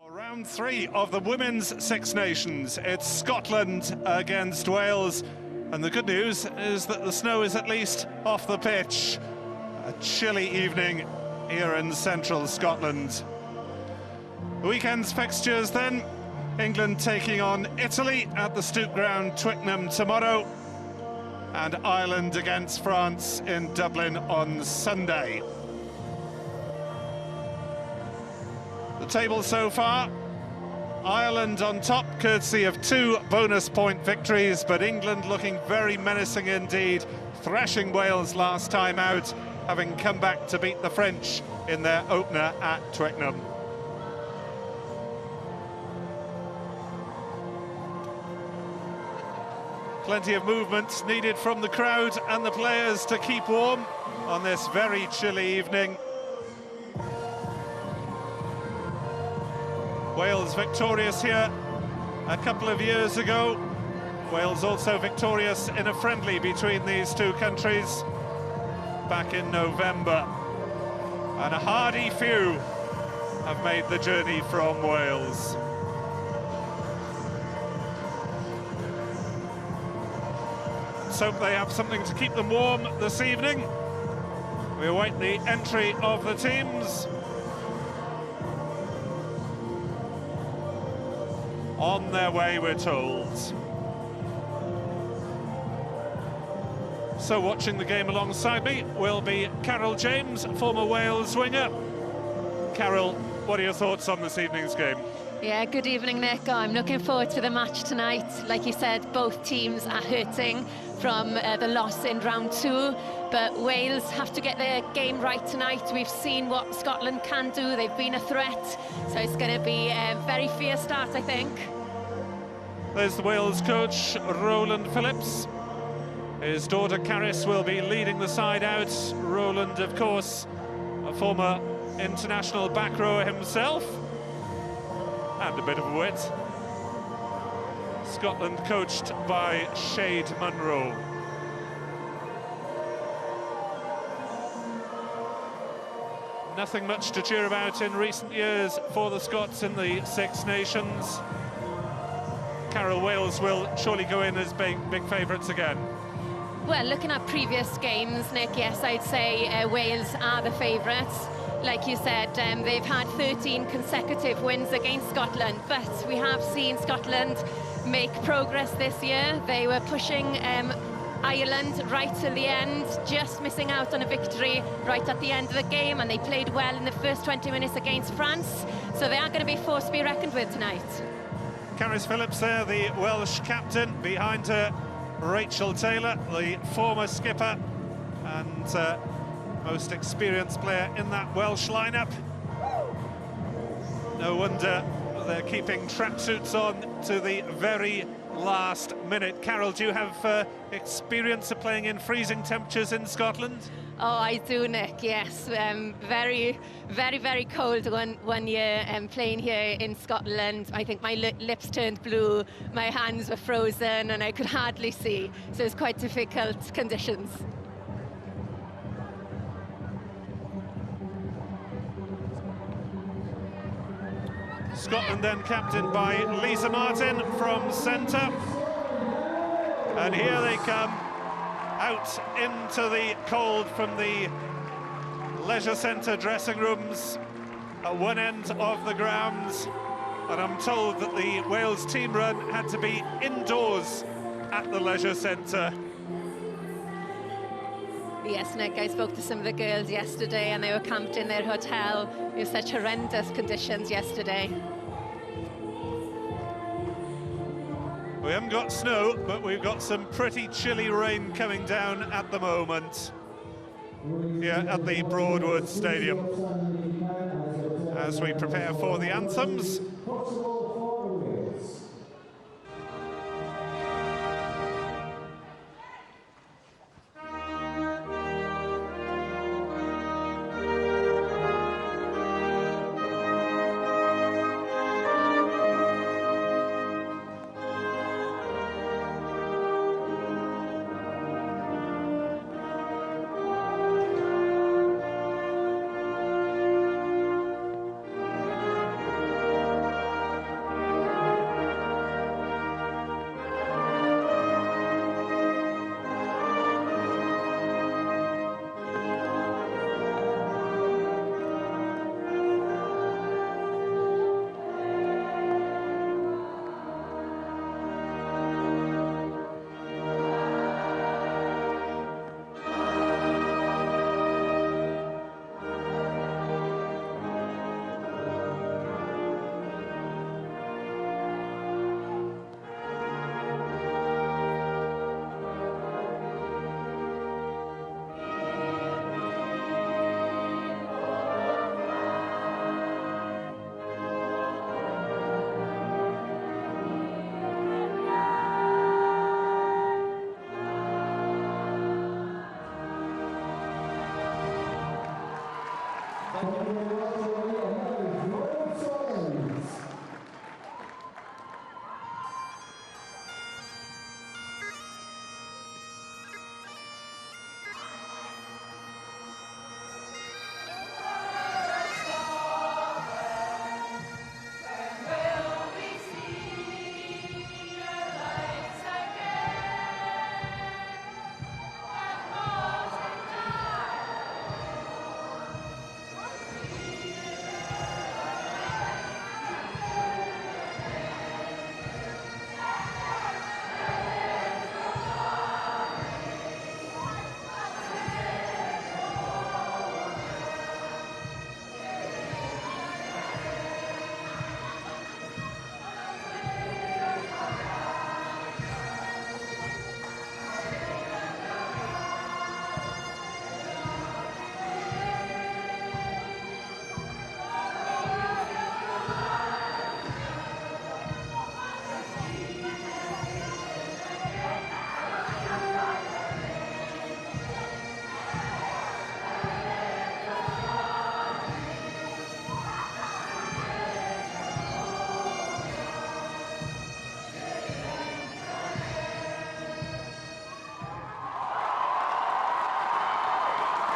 Round 3 of the Women's Six Nations. It's Scotland against Wales, and the good news is that the snow is at least off the pitch. A chilly evening here in central Scotland. The weekend's fixtures then: England taking on Italy at the Stoop Ground, Twickenham tomorrow, and Ireland against France in Dublin on Sunday. The table so far: Ireland on top, courtesy of 2 bonus point victories, but England looking very menacing indeed, thrashing Wales last time out, having come back to beat the French in their opener at Twickenham. Plenty of movement needed from the crowd and the players to keep warm on this very chilly evening. Wales victorious here a couple of years ago. Wales also victorious in a friendly between these two countries back in November. And a hardy few have made the journey from Wales. Let's hope they have something to keep them warm this evening. We await the entry of the teams. On their way, we're told. So watching the game alongside me will be Carol James, former Wales winger. Carol, what are your thoughts on this evening's game? Yeah, good evening, Nick. I'm looking forward to the match tonight. Like you said, both teams are hurting from the loss in round 2, but Wales have to get their game right tonight. We've seen what Scotland can do. They've been a threat, so it's going to be a very fierce start, I think. There's the Wales coach, Roland Phillips. His daughter Caris will be leading the side out. Roland, of course, a former international back rower himself, and a bit of a wit. Scotland coached by Shade Munro. Nothing much to cheer about in recent years for the Scots in the Six Nations. Carol, Wales will surely go in as big favourites again. Well, looking at previous games, Nick, yes, I'd say Wales are the favourites. Like you said, they've had 13 consecutive wins against Scotland, but we have seen Scotland make progress this year. They were pushing Ireland right till the end, just missing out on a victory right at the end of the game, and they played well in the first 20 minutes against France, so they are going to be a force to be reckoned with tonight. Caris Phillips there, the Welsh captain. Behind her, Rachel Taylor, the former skipper and most experienced player in that Welsh lineup. No wonder they're keeping tracksuits on to the very last minute. Carol, do you have experience of playing in freezing temperatures in Scotland? Oh, I do, Nick, yes. Very, very cold one year playing here in Scotland. I think my lips turned blue, my hands were frozen, and I could hardly see. So it's quite difficult conditions. Scotland then captained by Lisa Martin from centre. And here they come out into the cold from the leisure centre dressing rooms at one end of the grounds. And I'm told that the Wales team run had to be indoors at the leisure centre. Yes, Nick, I spoke to some of the girls yesterday and they were camped in their hotel. It was such horrendous conditions yesterday. We haven't got snow, but we've got some pretty chilly rain coming down at the moment here at the Broadwood Stadium as we prepare for the anthems.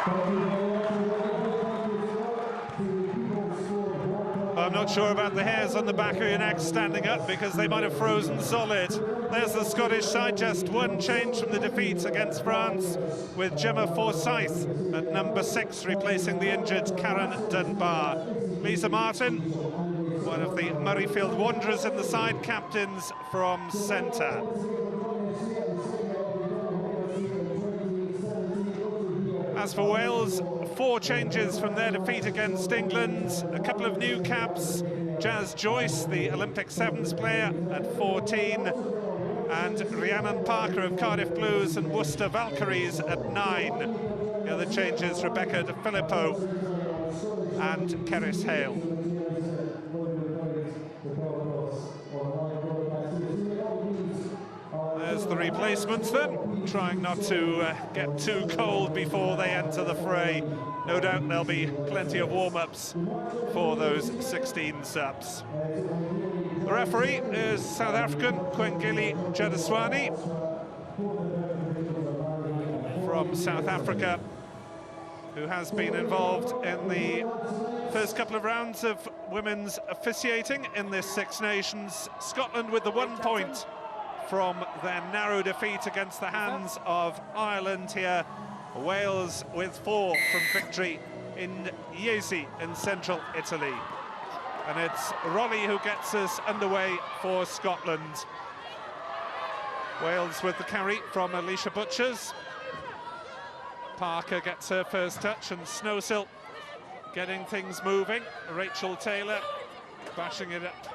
I'm not sure about the hairs on the back of your neck standing up because they might have frozen solid. There's the Scottish side, just one change from the defeat against France, with Gemma Forsyth at number 6 replacing the injured Karen Dunbar. Lisa Martin, one of the Murrayfield Wanderers in the side, captains from centre. As for Wales, 4 changes from their defeat against England. A couple of new caps. Jazz Joyce, the Olympic sevens player, at 14. And Rhiannon Parker of Cardiff Blues and Worcester Valkyries at 9. The other changes, Rebecca De Filippo and Cerys Hale. There's the replacements then, trying not to get too cold before they enter the fray. No doubt there'll be plenty of warm-ups for those 16 subs. The referee is South African Kwengeli Jadaswani from South Africa, who has been involved in the first couple of rounds of women's officiating in this Six Nations. Scotland with the 1 point from their narrow defeat against the hands of Ireland here. Wales with 4 from victory in Iesi in central Italy. And it's Rolly who gets us underway for Scotland. Wales with the carry from Alicia Butchers. Parker gets her first touch, and Snowsill getting things moving. Rachel Taylor bashing it up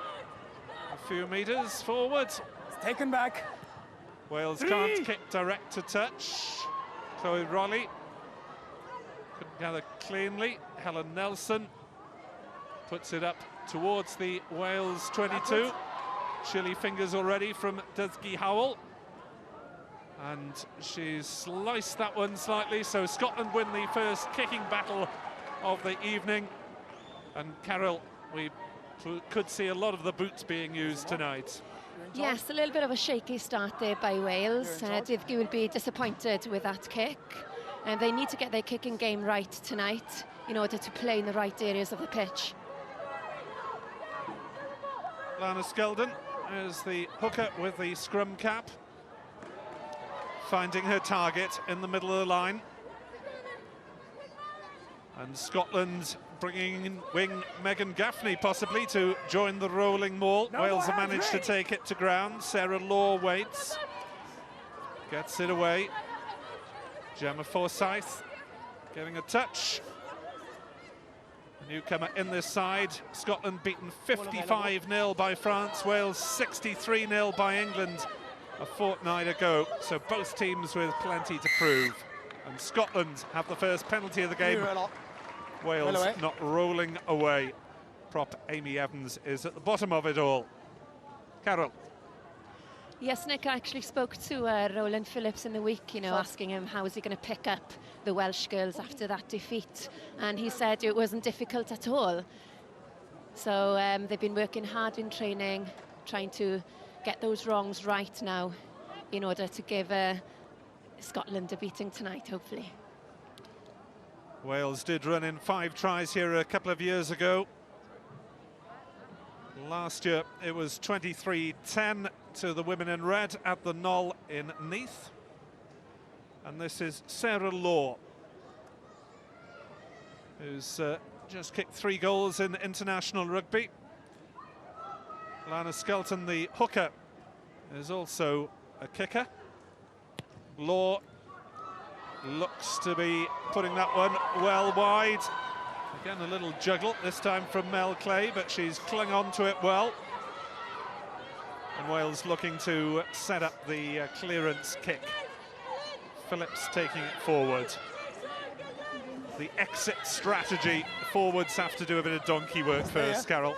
a few metres forward. Taken back. Wales can't kick direct to touch. Chloe Rolly couldn't gather cleanly. Helen Nelson puts it up towards the Wales 22. Chilly fingers already from Dusky Howell. And she's sliced that one slightly, so Scotland win the first kicking battle of the evening. And Carol, we could see a lot of the boots being used tonight. Yes, a little bit of a shaky start there by Wales. Dithgy will be disappointed with that kick. And they need to get their kicking game right tonight in order to play in the right areas of the pitch. Lana Skeldon is the hooker with the scrum cap, finding her target in the middle of the line. And Scotland bringing in wing Megan Gaffney possibly to join the rolling maul. Wales have managed to take it to ground. Sarah Law waits, gets it away. Gemma Forsyth getting a touch. A newcomer in this side. Scotland beaten 55-0 by France, Wales 63-0 by England a fortnight ago. So both teams with plenty to prove. And Scotland have the first penalty of the game. Wales not rolling away. Prop Amy Evans is at the bottom of it all. Carol. Yes, Nick, I actually spoke to Roland Phillips in the week, you know, asking him how is he going to pick up the Welsh girls after that defeat. And he said it wasn't difficult at all. So they've been working hard in training, trying to get those wrongs right now in order to give Scotland a beating tonight, hopefully. Wales did run in 5 tries here a couple of years ago. Last year it was 23-10 to the women in red at the Knoll in Neath. And this is Sarah Law, who's just kicked 3 goals in international rugby. Lana Skelton, the hooker, is also a kicker. Law looks to be putting that one well wide. Again, a little juggle, this time from Mel Clay, but she's clung on to it well. And Wales looking to set up the clearance kick. Phillips taking it forward. The exit strategy, forwards have to do a bit of donkey work first, Carol.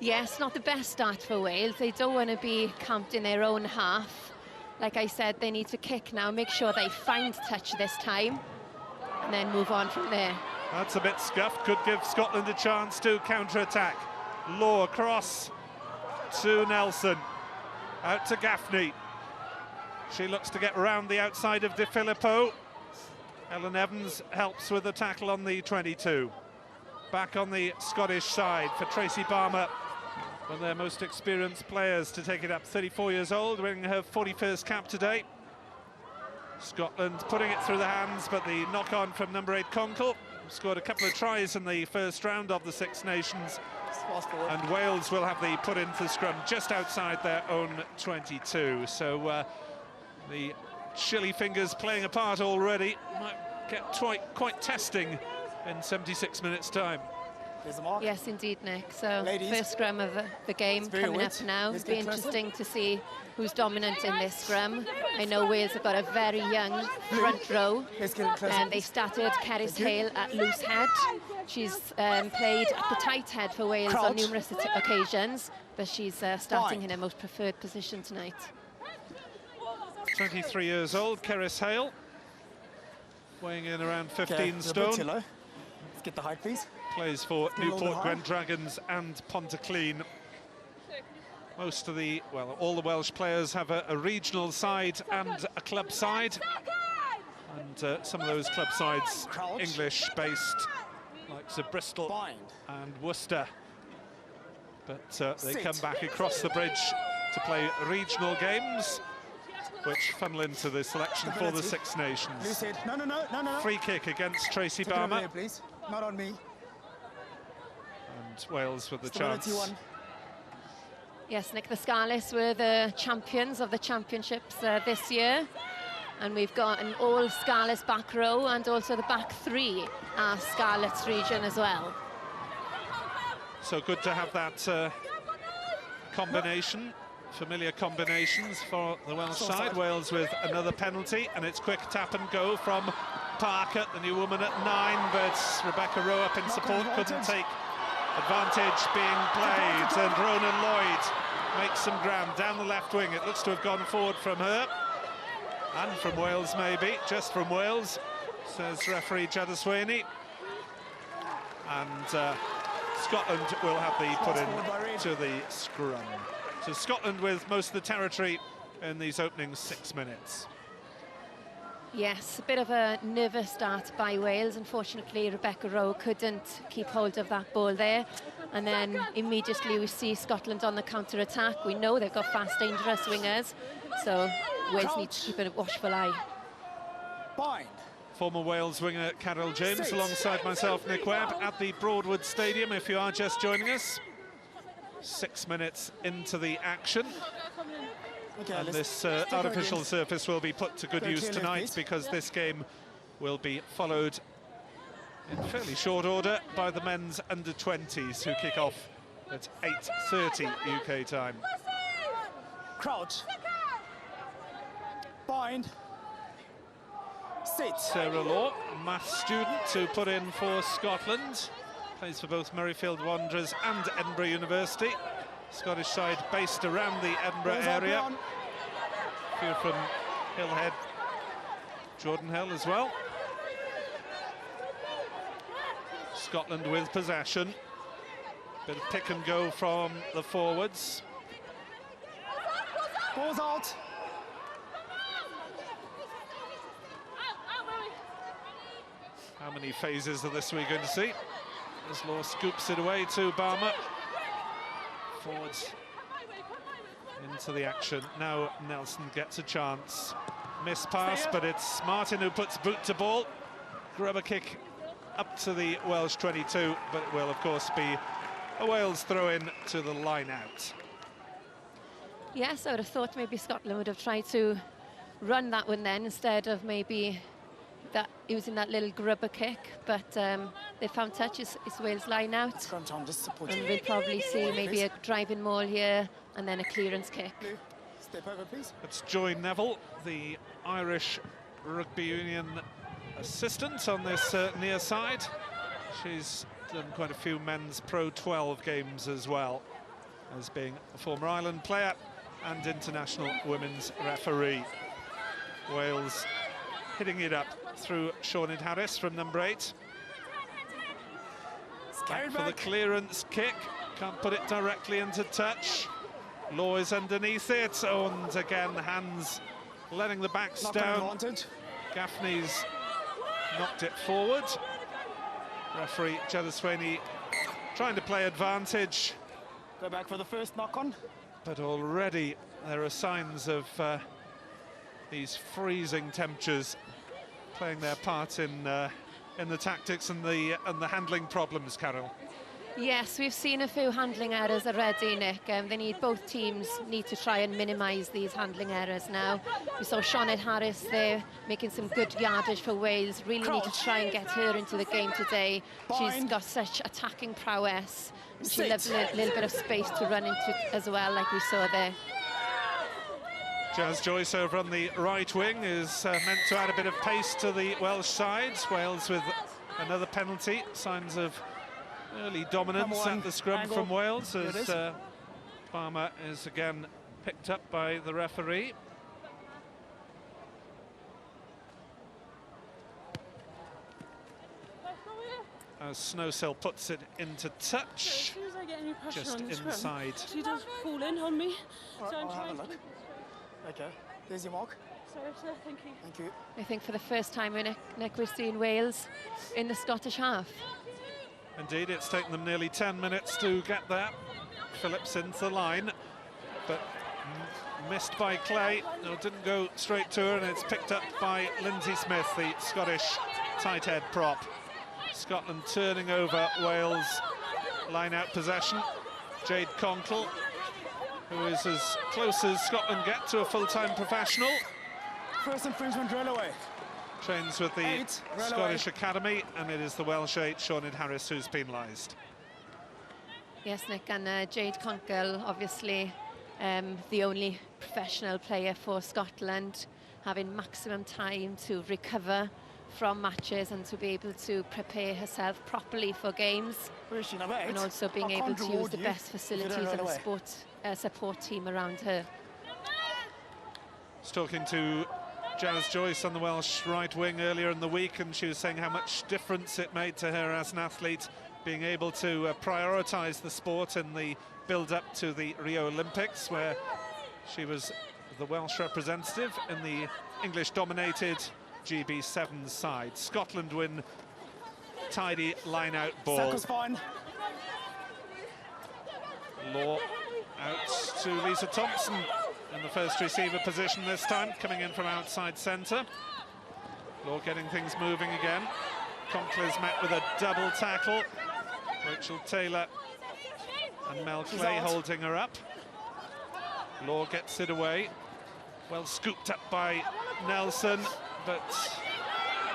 Yes, not the best start for Wales. They don't want to be camped in their own half. Like I said, they need to kick now, make sure they find touch this time, and then move on from there. That's a bit scuffed, could give Scotland a chance to counter-attack. Law across to Nelson, out to Gaffney. She looks to get round the outside of De Filippo. Ellen Evans helps with the tackle on the 22. Back on the Scottish side for Tracy Barmer, one of their most experienced players to take it up. 34 years old, winning her 41st cap today. Scotland putting it through the hands, but the knock-on from number 8 Conkle, scored a couple of tries in the first round of the Six Nations. And Wales will have the put into scrum just outside their own 22. So the chilly fingers playing a part already. Might get quite testing in 76 minutes time. Yes, indeed, Nick. So first scrum of the game coming up now. It'll be interesting to see who's dominant in this scrum. I know Wales have got a very young front row, and they started Cerys Hale at loose head. She's played at the tight head for Wales on numerous occasions, but she's starting in her most preferred position tonight. 23 years old, Cerys Hale, weighing in around 15 stone. Let's get the height, please. Plays for Newport Gwent Dragons and Pontyclean. Most of the, well, all the Welsh players have a regional side and a club side. And some of those club sides English-based, like Bristol and Worcester. But they come back across the bridge to play regional games, which funnel into the selection for the Six Nations. No. Free kick against Tracy Barmer. Here, please. Not on me. And Wales with the chance. Yes, Nick, the Scarlets were the champions of the championships this year. And we've got an all Scarlets back row, and also the back three are Scarlets region as well. So good to have that combination, familiar combinations for the Welsh side. Wales with another penalty, and it's quick tap and go from Parker, the new woman at 9, but Rebecca Rowe up in support, couldn't take advantage being played, and Ronan Lloyd makes some ground down the left wing. It looks to have gone forward from her, and from Wales maybe, just from Wales, says referee Jadaswani. And Scotland will have the put in to the scrum. So Scotland with most of the territory in these opening 6 minutes. Yes, a bit of a nervous start by Wales. Unfortunately, Rebecca Rowe couldn't keep hold of that ball there. And then immediately we see Scotland on the counter-attack. We know they've got fast, dangerous wingers. So Wales need to keep a watchful eye. Former Wales winger Carol James alongside myself, Nick Webb, at the Broadwood Stadium, if you are just joining us. 6 minutes into the action. And this artificial surface will be put to good use tonight, because this game will be followed in fairly short order by the men's under-20s, who kick off at 8:30 UK time. Crouch. Bind. Sit. Sarah Law, maths student to put in for Scotland, plays for both Murrayfield Wanderers and Edinburgh University. Scottish side based around the Edinburgh area. A few from Hillhead, Jordan Hill as well. Scotland with possession. Bit of pick and go from the forwards. Balls out. How many phases of this are we going to see? As Law scoops it away to Barmer. Forwards into the action. Now Nelson gets a chance. Miss pass, but it's Martin who puts boot to ball. Grubber kick up to the Welsh 22, but it will, of course, be a Wales throw-in to the line-out. Yes, I would have thought maybe Scotland would have tried to run that one then, instead of maybe using that little grubber kick, but they found touch. It's Wales line out, and we'll probably see maybe a driving maul here and then a clearance kick. Step over, please. It's Joy Neville, the Irish Rugby Union assistant on this near side. She's done quite a few men's Pro 12 games as well, as being a former Ireland player and international women's referee. Wales hitting it up through Sinead Harris from number 8. Back for the clearance kick. Can't put it directly into touch. Law is underneath it, and again, hands letting the backs down. Gaffney's knocked it forward. Referee Jadaswani trying to play advantage. Go back for the first knock on. But already there are signs of these freezing temperatures playing their part in the tactics and the handling problems, Carol. Yes, we've seen a few handling errors already, Nick. Both teams need to try and minimise these handling errors now. We saw Sinead Harris there making some good yardage for Wales. Really need to try and get her into the game today. She's got such attacking prowess. And she loves a little bit of space to run into as well, like we saw there. Jazz Joyce over on the right wing is meant to add a bit of pace to the Welsh side. Wales with another penalty. Signs of early dominance at the scrum from Wales as Farmer is again picked up by the referee. As Snowsill puts it into touch, As soon as I get any pressure just on the inside. scrum, she does fall in on me. So I'm I'll have trying a look. to... Okay, there's your mark. Sorry, sir, thank you. Thank you. I think for the first time, Nick, we're seeing Wales in the Scottish half. Indeed, it's taken them nearly 10 minutes to get there. Phillips into the line, but missed by Clay. No, didn't go straight to her, and it's picked up by Lindsay Smith, the Scottish tight head prop. Scotland turning over Wales' line-out possession. Jade Conkle, who is as close as Scotland get to a full-time professional. First infringement, rail away. Trains with the 8, Scottish Academy, and it is the Welsh 8, Sinead Harris, who's penalised. Yes, Nick, and Jade Conkle, obviously the only professional player for Scotland, having maximum time to recover from matches and to be able to prepare herself properly for games. Where is she, number 8? And also being able to use the best facilities and a support team around her. I was talking to Jazz Joyce on the Welsh right wing earlier in the week, and she was saying how much difference it made to her as an athlete being able to prioritise the sport in the build-up to the Rio Olympics, where she was the Welsh representative in the English-dominated GB7 side. Scotland win tidy line-out ball. Circle's fine. Law out to Lisa Thompson in the first receiver position this time, coming in from outside centre. Law getting things moving again. Conkle is met with a double tackle. Rachel Taylor and Mel Clay holding her up. Law gets it away. Well scooped up by Nelson, but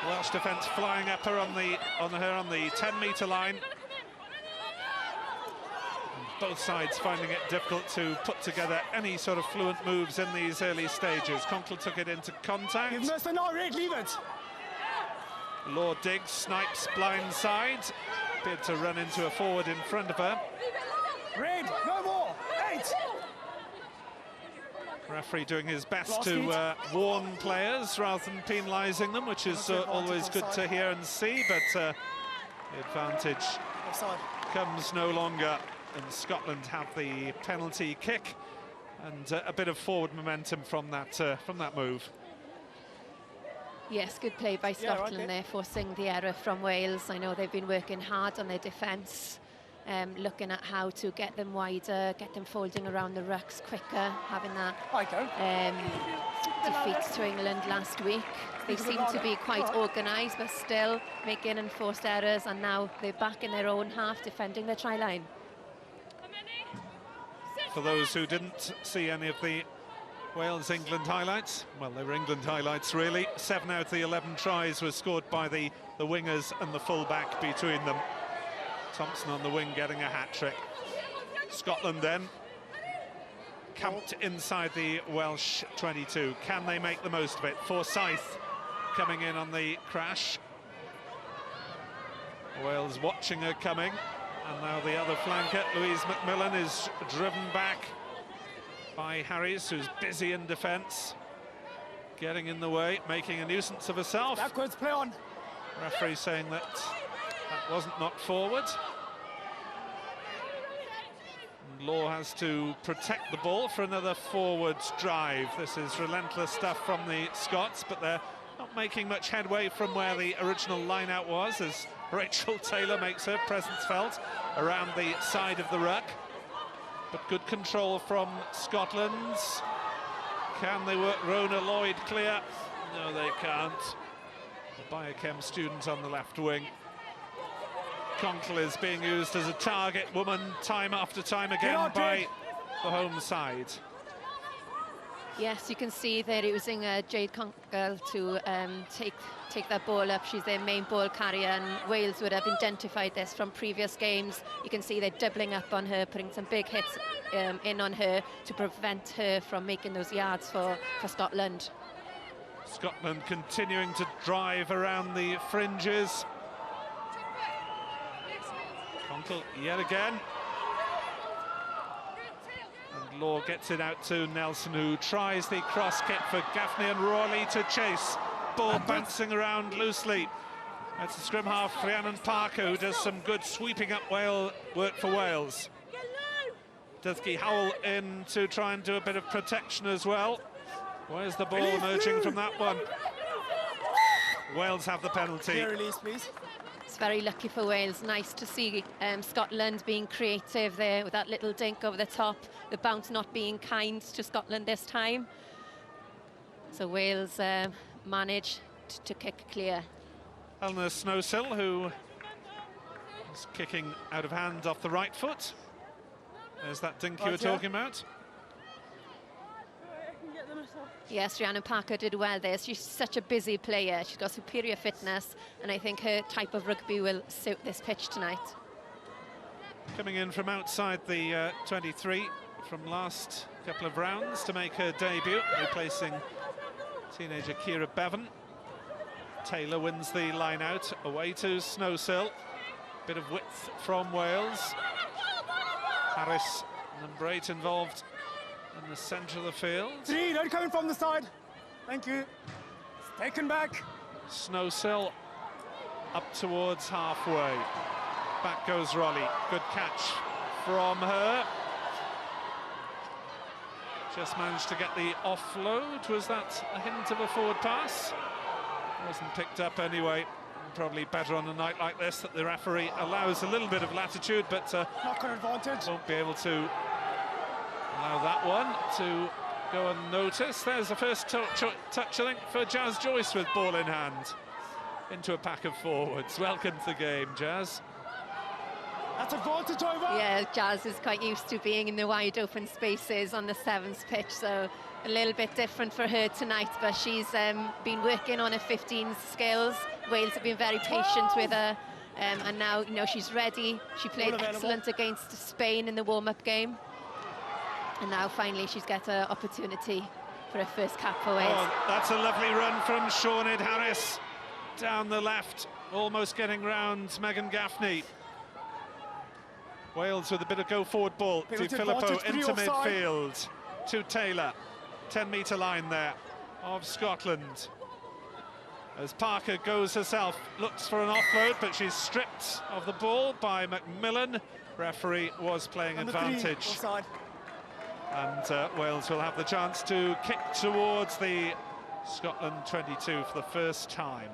Welsh defence flying up her on the 10-metre line. Both sides finding it difficult to put together any sort of fluent moves in these early stages. Conkle took it into contact. You've missed a no, Red, leave it. Law digs, snipes blind side. Appeared to run into a forward in front of her. Red, no more. 8. Referee doing his best to warn players rather than penalising them, which is always good to hear and see, but the advantage comes no longer, and Scotland have the penalty kick and a bit of forward momentum from that move. Yes, good play by Scotland there, forcing the error from Wales. I know they've been working hard on their defence, looking at how to get them wider, get them folding around the rucks quicker, having that defeat to England last week. They seem to be quite organised, but still making enforced errors, and now they're back in their own half, defending their try line. For those who didn't see any of the Wales-England highlights, well, they were England highlights really. 7 out of the 11 tries were scored by the wingers and the full-back between them. Thompson on the wing getting a hat-trick. Scotland then camped inside the Welsh 22. Can they make the most of it? Forsyth coming in on the crash. Wales watching her coming. And now the other flanker, Louise McMillan, is driven back by Harries, who's busy in defence. Getting in the way, making a nuisance of herself. Backwards, play on. Referee saying that wasn't knocked forward. And Law has to protect the ball for another forward drive. This is relentless stuff from the Scots, but they're Not making much headway from where the original line-out was, as Rachel Taylor makes her presence felt around the side of the ruck. But good control from Scotland. Can they work Rona Lloyd clear? No, they can't. The biochem student on the left wing. Conkle is being used as a target woman time after time again by the home side. Yes, you can see they're using Jade Conkle to take that ball up. She's their main ball carrier, and Wales would have identified this from previous games. You can see they're doubling up on her, putting some big hits in on her to prevent her from making those yards for Scotland. Scotland continuing to drive around the fringes. Conkle yet again. And Law gets it out to Nelson, who tries the cross kick for Gaffney and Rawley to chase. Ball bouncing around loosely. That's the scrum half, Rhiannon Parker, who does some good sweeping up work for Wales. Dusky Howell in to try and do a bit of protection as well. Where's the ball emerging from that one? Wales have the penalty. Release, please. It's very lucky for Wales. Nice to see Scotland being creative there with that little dink over the top. The bounce not being kind to Scotland this time. So Wales managed to kick clear. Eleanor Snowsill, who is kicking out of hand off the right foot. There's that dink you were talking about. Yes, Rhiannon Parker did well there. She's such a busy player. She's got superior fitness, and I think her type of rugby will suit this pitch tonight. Coming in from outside the 23 from last couple of rounds to make her debut, replacing teenager Ciara Bevan. Taylor wins the line out away to Snowsill. Bit of width from Wales. Harris, number 8, involved in the centre of the field. 3, don't come in from the side. Thank you. It's taken back. Snowsill up towards halfway. Back goes Rolly. Good catch from her. Just managed to get the offload. Was that a hint of a forward pass? Wasn't picked up anyway. Probably better on a night like this that the referee allows a little bit of latitude, but Knock-on advantage. won't be able to allow that one to go unnoticed. There's the first touch, I think, for Jazz Joyce with ball in hand into a pack of forwards. Welcome to the game, Jazz. That's advantage over. Yeah, Jazz is quite used to being in the wide open spaces on the sevens pitch, so a little bit different for her tonight, but she's been working on her 15 skills. Wales have been very patient with her, and now, you know, she's ready. She played excellent against Spain in the warm-up game, and now finally she's got an opportunity for her first cap for Wales. Oh, that's a lovely run from Sinead Harris down the left, almost getting round Megan Gaffney. Wales with a bit of go-forward ball to Filippo into midfield, to Taylor. 10-metre line there of Scotland. As Parker goes herself, looks for an offload, but she's stripped of the ball by McMillan. Referee was playing advantage. And Wales will have the chance to kick towards the Scotland 22 for the first time.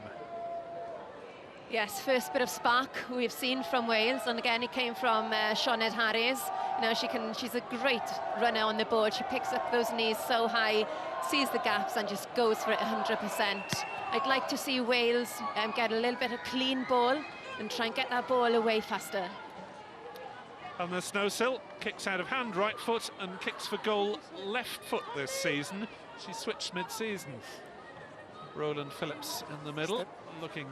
Yes, first bit of spark we've seen from Wales, and again it came from Sinead Harris. You know, she's a great runner on the board. She picks up those knees so high, sees the gaps and just goes for it 100%. I'd like to see Wales get a little bit of clean ball and try and get that ball away faster. And the Snowsill kicks out of hand, right foot, and kicks for goal left foot this season. She switched mid-season. Roland Phillips in the middle, looking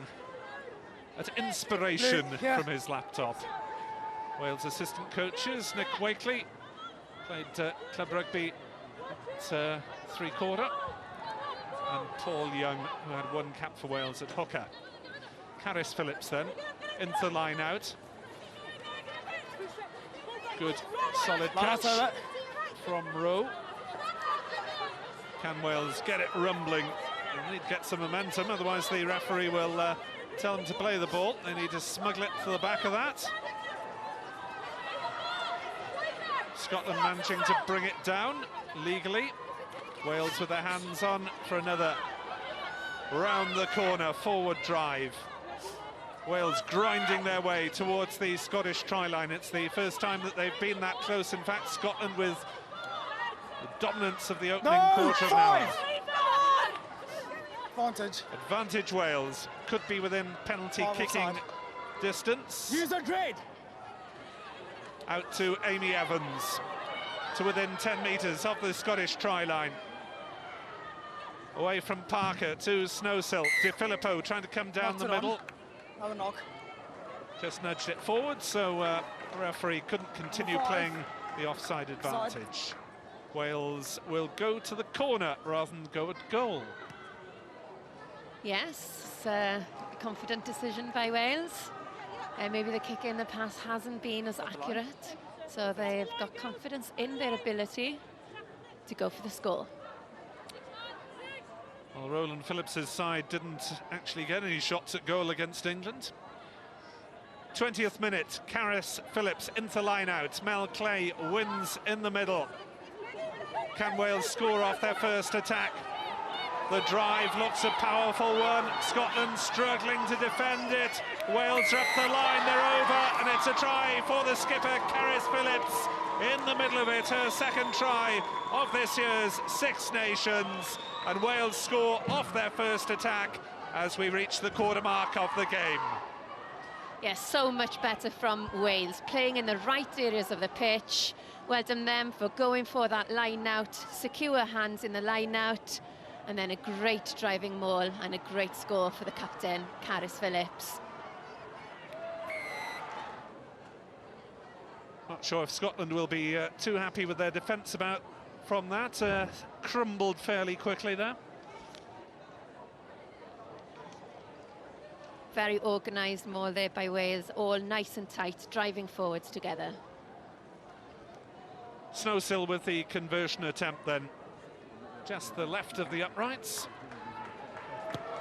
at inspiration from his laptop. Wales assistant coaches, Nick Wakely, played club rugby at three-quarter, and Paul Young, who had 1 cap for Wales at hooker. Harris Phillips then, into the line out. Good, solid catch from Rowe. Can Wales get it rumbling? They'll need to get some momentum, otherwise the referee will tell them to play the ball. They need to smuggle it to the back of that. Scotland managing to bring it down legally. Wales with their hands on for another round the corner, forward drive. Wales grinding their way towards the Scottish try line. It's the first time that they've been that close. In fact, Scotland with the dominance of the opening quarter of an hour. Advantage Wales. Could be within penalty kicking distance. Use a grade. Out to Amy Evans, to within 10 metres of the Scottish try line. Away from Parker to Snowsill. De Filippo trying to come down the middle. Another knock. Just nudged it forward, so the referee couldn't continue playing the offside advantage. Wales will go to the corner rather than go at goal. Yes, a confident decision by Wales. Maybe the kick in the pass hasn't been as accurate, so they've got confidence in their ability to go for the score. Well, Roland Phillips's side didn't actually get any shots at goal against England. 20th minute, Caris Phillips into line-out. Mel Clay wins in the middle. Can Wales score off their first attack? The drive looks a powerful one. Scotland struggling to defend it. Wales are up the line, they're over, and it's a try for the skipper, Caris Phillips. In the middle of it, her second try of this year's Six Nations. And Wales score off their first attack as we reach the quarter mark of the game. Yes, so much better from Wales, playing in the right areas of the pitch. Well done them for going for that line-out, secure hands in the line-out, and then a great driving maul and a great score for the captain, Caris Phillips. Not sure if Scotland will be too happy with their defence from that. Crumbled fairly quickly there. Very organised maul there by Wales, all nice and tight, driving forwards together. Snowsill with the conversion attempt then. Just the left of the uprights.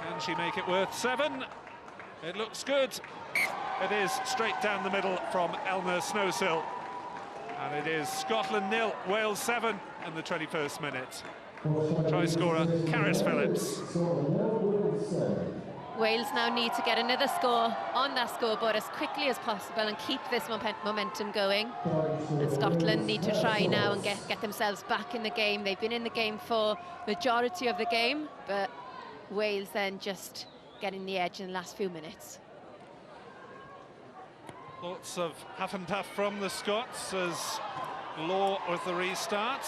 Can she make it worth 7? It looks good. It is straight down the middle from Elna Snowsill. And it is Scotland 0, Wales 7 in the 21st minute. Try scorer, Caris Phillips. Wales now need to get another score on that scoreboard as quickly as possible and keep this momentum going. And Scotland need to try now and get themselves back in the game. They've been in the game for majority of the game, but Wales then just getting the edge in the last few minutes. Lots of huff and puff from the Scots as Law with the restart.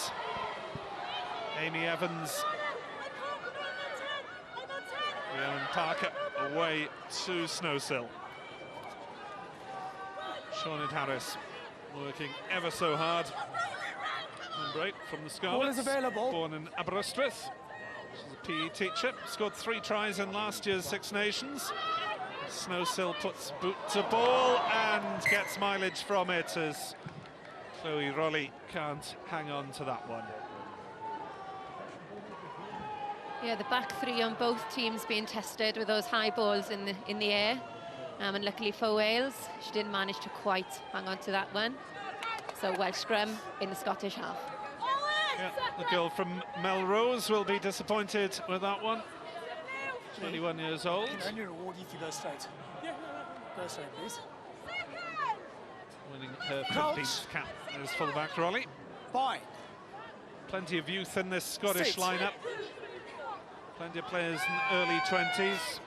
Amy Evans. Rhiannon Parker away to Snowsill. Sinead Harris working ever so hard. Number 8 from the Scarlets. Ball is available. Born in Aberystwyth. She's a PE teacher. Scored 3 tries in last year's Six Nations. Snowsill puts boot to ball and gets mileage from it as Chloe Rolly can't hang on to that one. Yeah, the back three on both teams being tested with those high balls in the air. And luckily for Wales, she didn't manage to quite hang on to that one. So Welsh scrum in the Scottish half. Yeah, the girl from Melrose will be disappointed with that one. 21 years old. Can I reward you if you go straight? Yeah, Go straight, please. Winning her 15th cap as fullback Rolly. Fine. Plenty of youth in this Scottish Sit. lineup. Plenty of players in early 20s.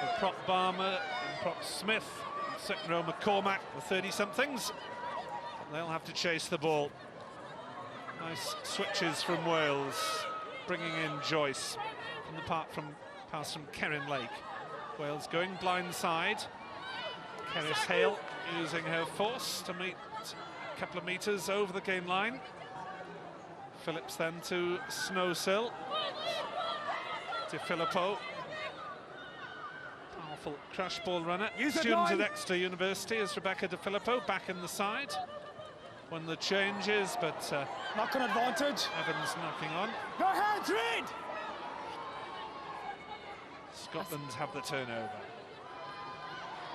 With Prop Barmer and Prop Smith, and second row McCormack, the 30-somethings. They'll have to chase the ball. Nice switches from Wales, bringing in Joyce from the pass from Kerrin Lake. Wales going blindside. Cerys Hale using her force to meet a couple of metres over the game line. Phillips then to Snowsill. De Filippo. Powerful crash ball runner. Student at Exeter University is Rebecca De Filippo, back in the side. Won the changes, but Knock on advantage. Evans knocking on. Go ahead, read. Scotland have the turnover.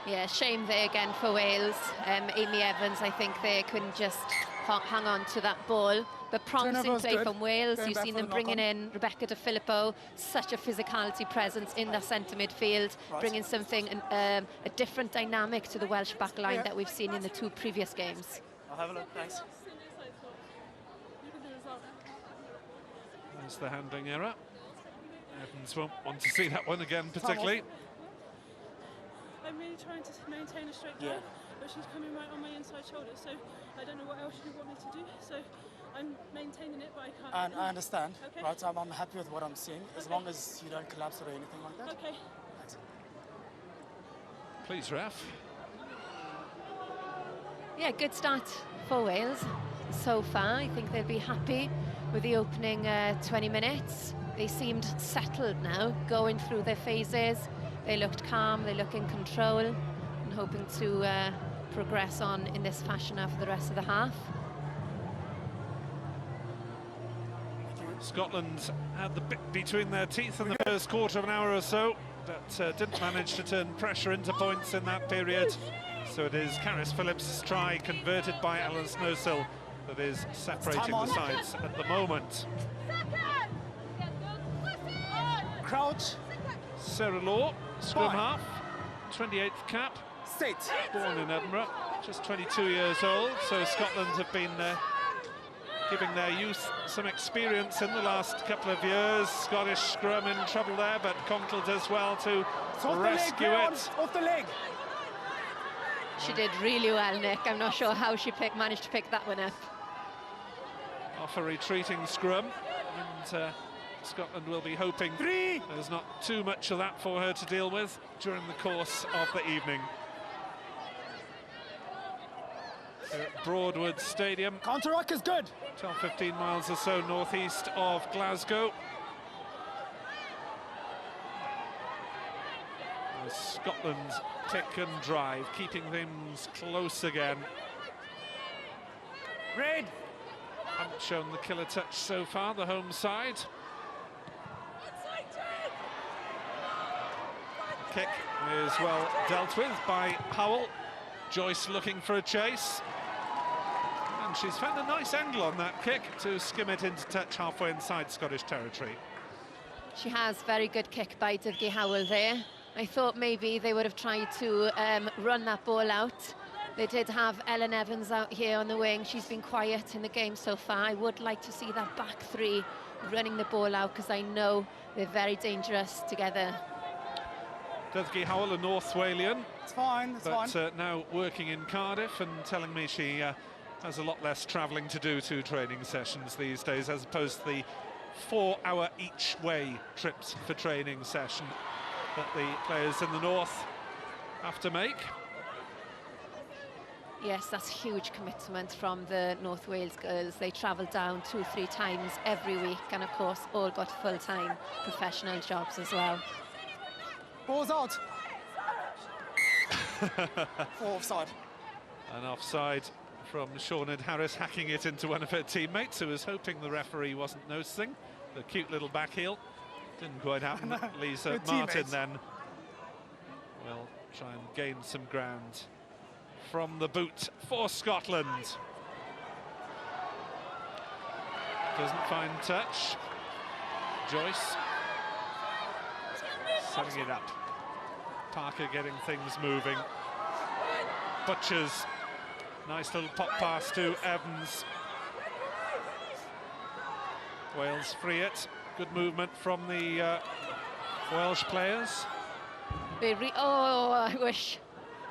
Yeah, shame there again for Wales. Amy Evans, I think they couldn't just hang on to that ball. But promising Turnover's play good. from Wales. Going You've back seen for them the bringing knock-on. in Rebecca De Filippo, such a physicality presence in that centre midfield, Right. bringing something, a different dynamic to the Welsh back line Yeah. that we've seen in the 2 previous games. I'll have a look, thanks. You can do as well. There's the handling error. Evans won't want to see that one again, particularly. I'm really trying to maintain a straight Yeah. line, but she's coming right on my inside shoulder, so I don't know what else you want me to do. So I'm maintaining it, but I can't. And I understand, Okay. right? I'm happy with what I'm seeing, as long as you don't collapse or anything like that. Okay. Thanks. Please, ref. Yeah, good start for Wales so far. I think they'll be happy with the opening 20 minutes. They seemed settled now, going through their phases. They looked calm, they look in control, and hoping to progress on in this fashion now for the rest of the half. Scotland had the bit between their teeth in the first quarter of an hour or so, but didn't manage to turn pressure into points in that period. So it is Caris Phillips' try, converted by Ellen Snowsill, that is separating the sides at the moment. Crouch, Sarah Law, scrum Fine. half, 28th cap, state. born in Edinburgh, just 22 years old. So Scotland have been giving their youth some experience in the last couple of years. Scottish scrum in trouble there, but Conkle does well to It's off rescue the leg, it. Off the leg. She did really well, Nick. I'm not sure how she managed to pick that one up. Off a retreating scrum, and Scotland will be hoping there's not too much of that for her to deal with during the course of the evening. Here at Broadwood Stadium, Counter-ruck is good. 12-15 miles or so northeast of Glasgow. As Scotland pick and drive, keeping things close again. Red. Haven't shown the killer touch so far, the home side. Kick is well dealt with by Howell. Joyce looking for a chase. And she's found a nice angle on that kick to skim it into touch halfway inside Scottish territory. She has very good kick by Dougie Howell there. I thought maybe they would have tried to run that ball out. They did have Ellen Evans out here on the wing. She's been quiet in the game so far. I would like to see that back three running the ball out, because I know they're very dangerous together. Dougie Howell, a North Walian, It's fine, it's but fine. now working in Cardiff and telling me she has a lot less travelling to do to training sessions these days, as opposed to the 4-hour each way trips for training session that the players in the North have to make. Yes, that's huge commitment from the North Wales girls. They travel down 2-3 times every week, and of course all got full-time professional jobs as well. Ball's out. Offside. An offside from Shaunard Harris, hacking it into one of her teammates, who was hoping the referee wasn't noticing. The cute little back heel didn't quite happen. Lisa Good Martin teammates. then will try and gain some ground from the boot for Scotland. Doesn't find touch. Joyce setting it up. Parker getting things moving. Butchers, nice little pop pass to Evans. Wales free it. Good movement from the Welsh players. Oh, I wish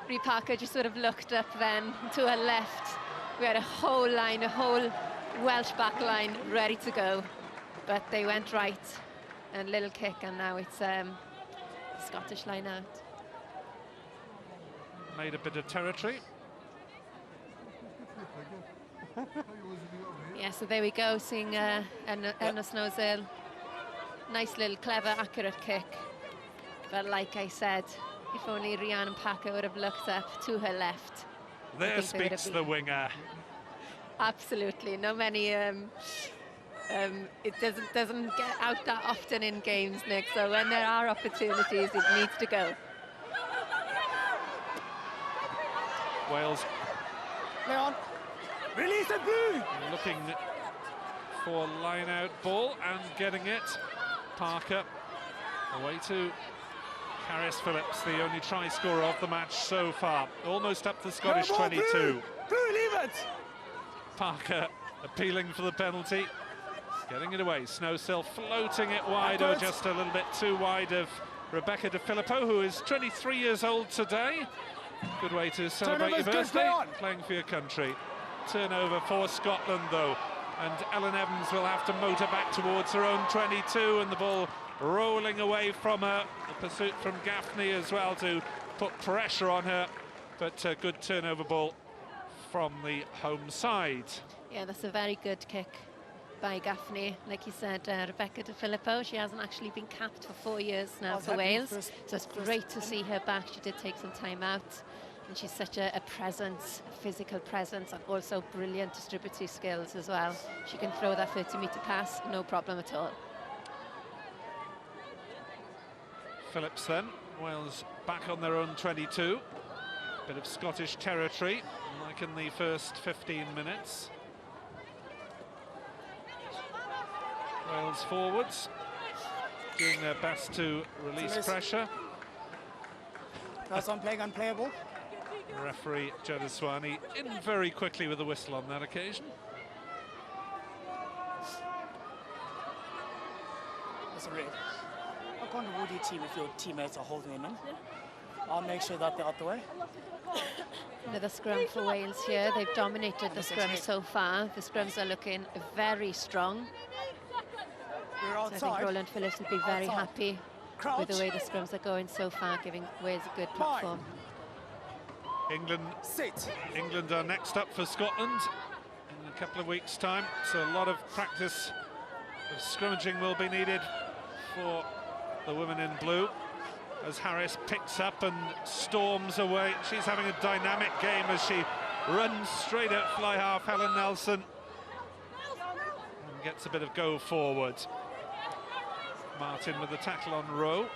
Rhea Parker just would have looked up then to her left. We had a whole line, a whole Welsh back line ready to go, but they went right. And little kick, and now it's Scottish line out. Made a bit of territory. Yeah, so there we go, seeing Emma Snowsill. Nice little clever, accurate kick. But like I said, if only Rhiannon Parker would have looked up to her left. There think they would have speaks the been- winger. Absolutely, no many. It doesn't get out that often in games, Nick. So when there are opportunities, it needs to go. Wales Leon. Release the blue! Looking for line-out ball and getting it. Parker away to Harris Phillips, the only try scorer of the match so far. Almost up the Scottish 22. Blue, leave it! Parker appealing for the penalty. Getting it away. Snowsill floating it wide, or just a little bit too wide of Rebecca De Filippo, who is 23 years old today. Good way to celebrate your birthday, playing for your country. Turnover for Scotland, though. And Ellen Evans will have to motor back towards her own 22, and the ball rolling away from her. The pursuit from Gaffney as well to put pressure on her. But a good turnover ball from the home side. Yeah, that's a very good kick by Gaffney. Like you said, Rebecca De Filippo, she hasn't actually been capped for 4 years now for Wales. So it's great to see her back. She did take some time out. And she's such a presence, a physical presence, and also brilliant distributive skills as well. She can throw that 30-metre pass, no problem at all. Phillips then, Wales back on their own 22. Bit of Scottish territory, like in the first 15 minutes. Wales forwards, doing their best to release pressure. That's on playing unplayable. Referee Jadaswani in very quickly with a whistle on that occasion. That's a red. How can you your team if your teammates are holding them in? I'll make sure that they're out the way. Another scrum for Wales here. They've dominated the scrum so far. The scrums are looking very strong. We're outside. So I think Roland Phillips will be very happy with the way the scrums are going so far, giving Wales a good platform. England are next up for Scotland in a couple of weeks' time, so a lot of practice of scrummaging will be needed for the women in blue as Harris picks up and storms away. She's having a dynamic game as she runs straight at fly half Helen Nelson and gets a bit of go forward. Martin with the tackle on Rowe.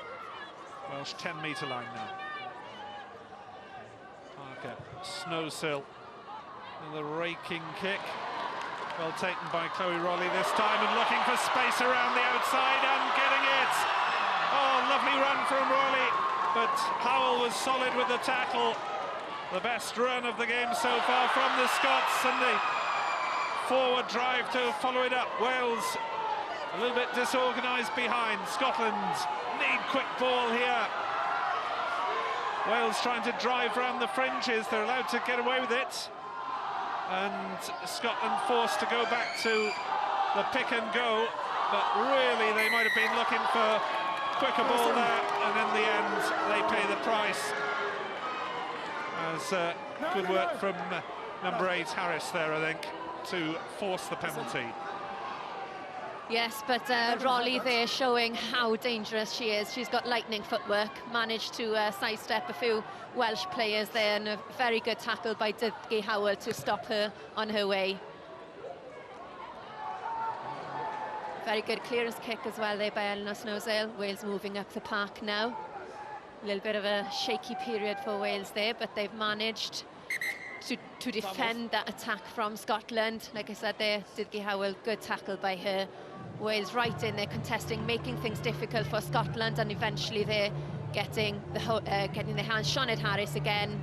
Welsh 10-metre line now. Parker, Snowsill, and the raking kick. Well taken by Chloe Rolly this time, and looking for space around the outside and getting it. Oh, lovely run from Rolly, but Howell was solid with the tackle. The best run of the game so far from the Scots, and the forward drive to follow it up. Wales a little bit disorganised behind. Scotland need quick ball here. Wales trying to drive round the fringes. They're allowed to get away with it. And Scotland forced to go back to the pick and go. But really, they might have been looking for quicker ball there. And in the end, they pay the price. As good work from number 8, Harris, there, I think, to force the penalty. Yes, but Rolly there showing how dangerous she is. She's got lightning footwork, managed to sidestep a few Welsh players there, and a very good tackle by Didgi Howell to stop her on her way. Very good clearance kick as well there by Eleanor Snowsill. Wales moving up the park now. A little bit of a shaky period for Wales there, but they've managed to defend that attack from Scotland. Like I said there, Didgi Howell, good tackle by her. Wales right in there contesting, making things difficult for Scotland, and eventually they're getting their hands. Sioned Harris again,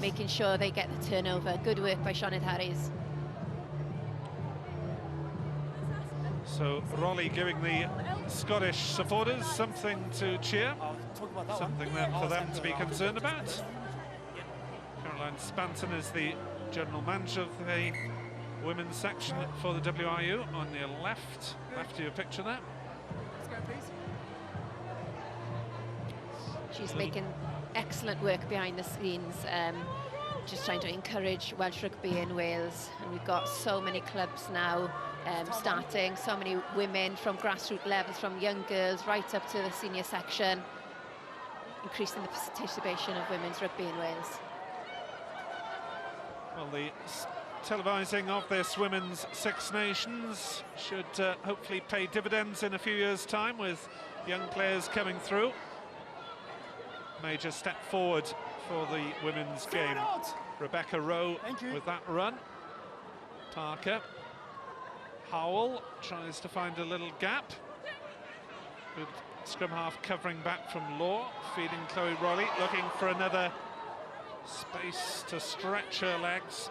making sure they get the turnover. Good work by Sioned Harris. So Rolly giving the Scottish supporters something to cheer, something for them to be concerned about. Caroline Spanton is the general manager of the women's section for the WRU. On your left of your picture there. She's making excellent work behind the scenes, just trying to encourage Welsh rugby in Wales. And we've got so many clubs now starting, so many women from grassroots levels, from young girls right up to the senior section, increasing the participation of women's rugby in Wales. Well, the televising of this Women's Six Nations should hopefully pay dividends in a few years' time, with young players coming through. Major step forward for the women's game. Rebecca Rowe with that run. Parker. Howell tries to find a little gap. Good scrum half covering back from Law, feeding Chloe Rowley, looking for another space to stretch her legs.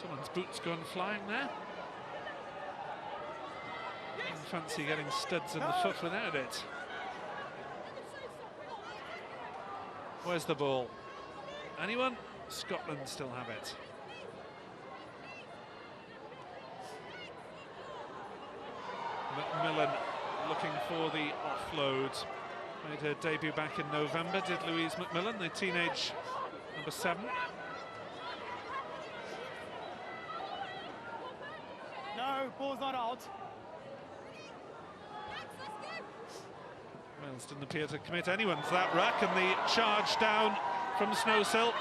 Someone's boot's gone flying there. Didn't fancy getting studs in the foot without it. Where's the ball? Anyone? Scotland still have it. McMillan looking for the offload. Made her debut back in November, did Louise McMillan, the teenage number 7. No, ball's not out. Wales didn't appear to commit anyone to that ruck, and the charge down from Snowsill.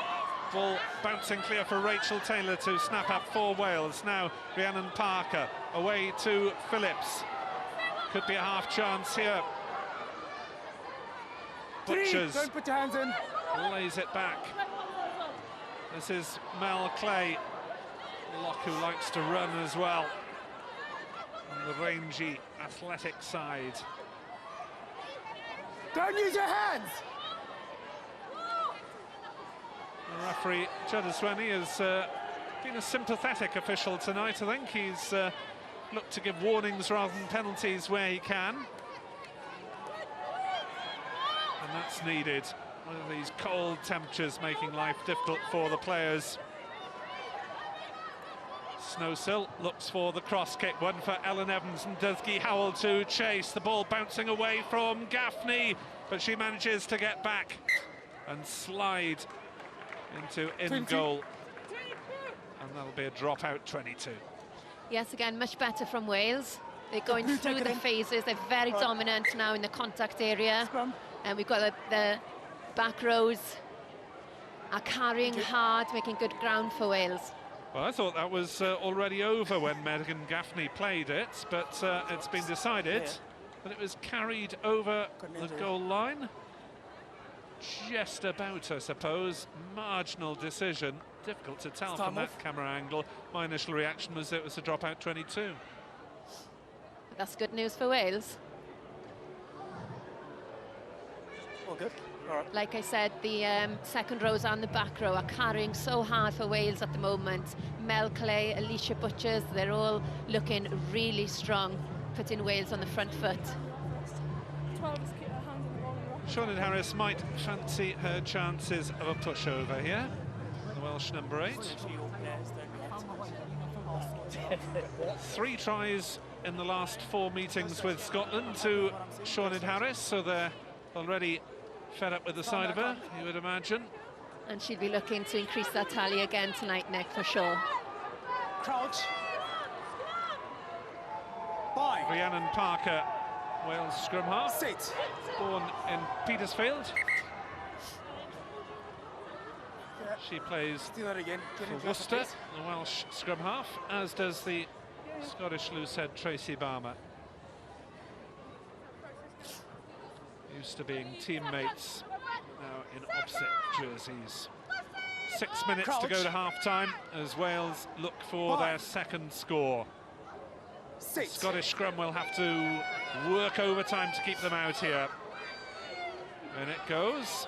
Ball bouncing clear for Rachel Taylor to snap up for Wales. Now Rhiannon Parker away to Phillips. Could be a half chance here. Butchers Don't put your hands in. lays it back. This is Mel Clay. Lock who likes to run as well. On the rangy, athletic side. Don't use your hands. The referee, Jadaswani, has been a sympathetic official tonight, I think. He's looked to give warnings rather than penalties where he can. And that's needed. One of these cold temperatures making life difficult for the players. Snowsill looks for the cross kick, one for Ellen Evans and Dusky Howell to chase. The ball bouncing away from Gaffney, but she manages to get back and slide into in goal. And that'll be a dropout 22. Yes, again, much better from Wales. They're going through the phases. They're very dominant now in the contact area. And we've got the back rows are carrying hard, making good ground for Wales. Well, I thought that was already over when Megan Gaffney played it, but it's been decided that it was carried over the goal line. Just about, I suppose. Marginal decision. Difficult to tell from that camera angle. My initial reaction was it was a dropout 22. That's good news for Wales. All good. All right. Like I said, the second rows and the back row are carrying so hard for Wales at the moment. Mel Clay, Alicia Butchers, they're all looking really strong, putting Wales on the front foot. 12 is keep her hands on the ball and rock. Sinead Harris might fancy her chances of a pushover here. The Welsh number 8. 3 tries in the last 4 meetings with Scotland to Sinead Harris, so they're already fed up with the side of her, you would imagine. And she'll be looking to increase that tally again tonight, Nick, for sure. Crouch. Bye. Rhiannon Parker, Wales scrum half, Sit. born in Petersfield. She plays Do that again. Get for into Worcester, place. the Welsh scrum half, as does the Scottish loosehead Tracy Barmer. Used to being teammates, now in opposite jerseys. 6 minutes to go to half-time as Wales look for their second score. Sit. Scottish scrum will have to work overtime to keep them out here. And it goes.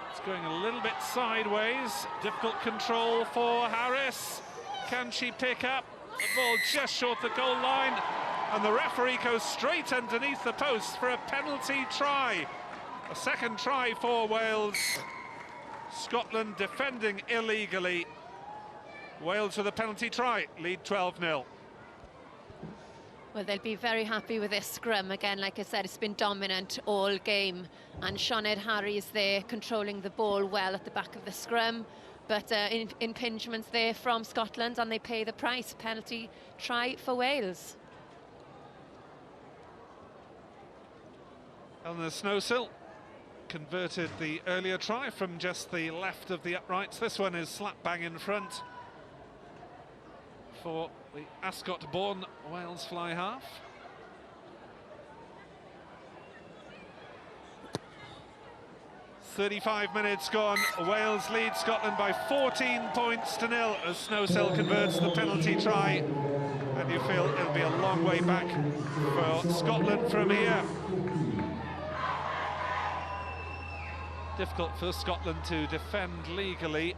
It's going a little bit sideways. Difficult control for Harris. Can she pick up? The ball just short the goal line. And the referee goes straight underneath the post for a penalty try. A second try for Wales. Scotland defending illegally. Wales with a penalty try, lead 12-0. Well, they'll be very happy with this scrum. Again, like I said, it's been dominant all game. And Sinead Harris there controlling the ball well at the back of the scrum. But impingements there from Scotland, and they pay the price. Penalty try for Wales. Eleanor Snowsill converted the earlier try from just the left of the uprights. This one is slap bang in front for the Ascot-born Wales fly half. 35 minutes gone. Wales lead Scotland by 14 points to 0 as Snowsill converts the penalty try. And you feel it'll be a long way back for Scotland from here. Difficult for Scotland to defend legally.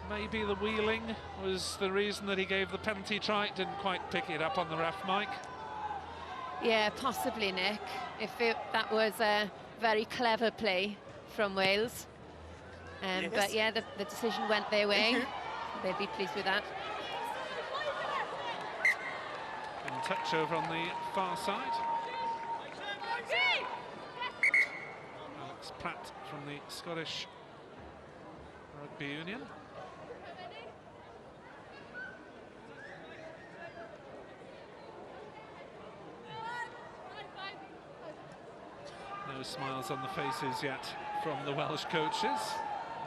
Maybe the wheeling was the reason that he gave the penalty try. Didn't quite pick it up on the ref mic. Yeah, possibly, Nick. That was a very clever play from Wales. Yes. But yeah, the decision went their way. They'd be pleased with that. In touch over on the far side. Alex Pratt from the Scottish Rugby Union. No smiles on the faces yet from the Welsh coaches.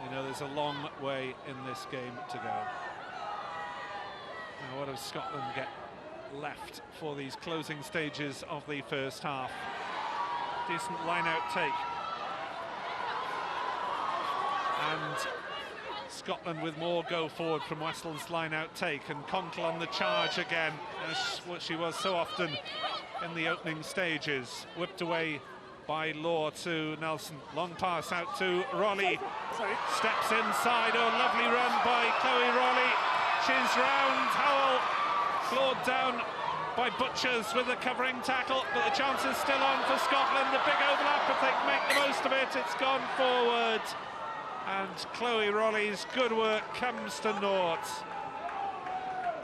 You know there's a long way in this game to go. Now what does Scotland get left for these closing stages of the first half? Decent line-out take. And Scotland with more go forward from Westall's line-out take, and Conkle on the charge again, as what she was so often in the opening stages. Whipped away by Law to Nelson. Long pass out to Rolly. Steps inside. Oh, lovely run by Chloe Rolly. She's round. Howell clawed down by Butchers with the covering tackle, but the chance is still on for Scotland. The big overlap, if they can make the most of it. It's gone forward. And Chloe Rolly's good work comes to naught.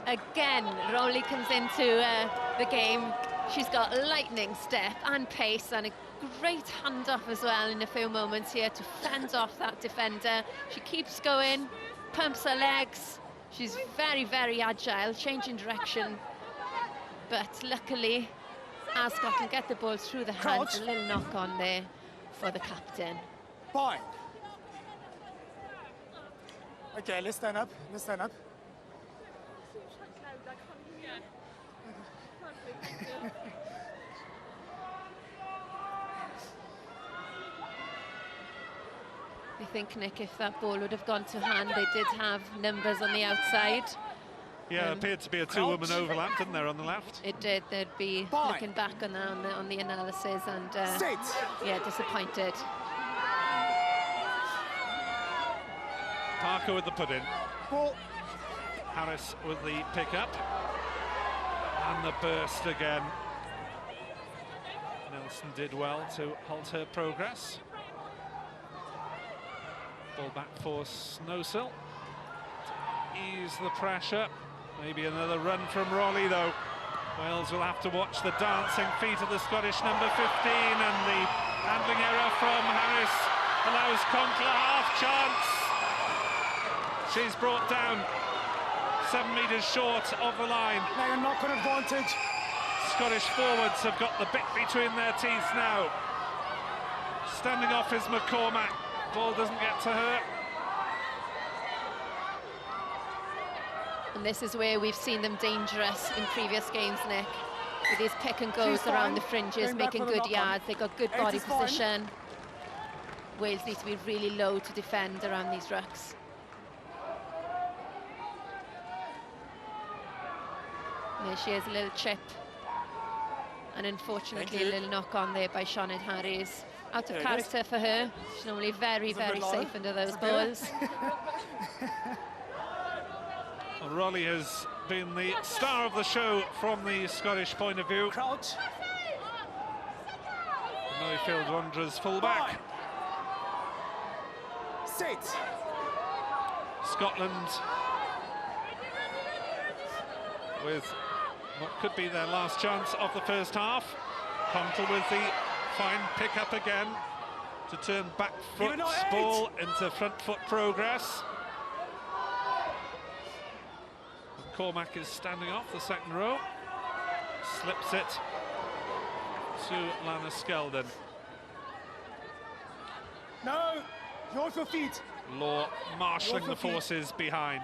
Again, Rowley comes into the game. She's got lightning step and pace and a great handoff as well in a few moments here to fend off that defender. She keeps going, pumps her legs. She's very, very agile, changing direction. But luckily, as Scotland get the ball through the hands, a little knock on there for the captain. Fine. Okay, let's stand up. Let's stand up. I think, Nick, if that ball would have gone to hand, they did have numbers on the outside. Yeah, appeared to be a two-woman overlap, didn't there, on the left? It did. They'd be looking back on the analysis and yeah, disappointed. Parker with the put-in. Harris with the pick-up. And the burst again. Nelson did well to halt her progress. Ball back for Snowsill. Ease the pressure. Maybe another run from Rolly, though. Wales will have to watch the dancing feet of the Scottish number 15, and the handling error from Harris allows Conkle a half chance. She's brought down 7 metres short of the line. Now a knock-on advantage. Scottish forwards have got the bit between their teeth now. Standing off is McCormack. Ball doesn't get to her. And this is where we've seen them dangerous in previous games, Nick. With these pick and goes around the fringes, making good yards. They've got good body position. Wales need to be really low to defend around these rucks. There she is, a little chip. And unfortunately, a little knock on there by Sinead Harris. Out of character for her. She's normally very, very safe under those balls. Well, Rolly has been the star of the show from the Scottish point of view. Crouch. Murrayfield Wanderers fullback. Sit. Scotland with what could be their last chance of the first half. Conkle with the fine pick-up again to turn back foot ball into front foot progress. Cormack is standing off the second row. Slips it to Lana Skeldon. No, you're off your feet. Law marshalling the forces behind.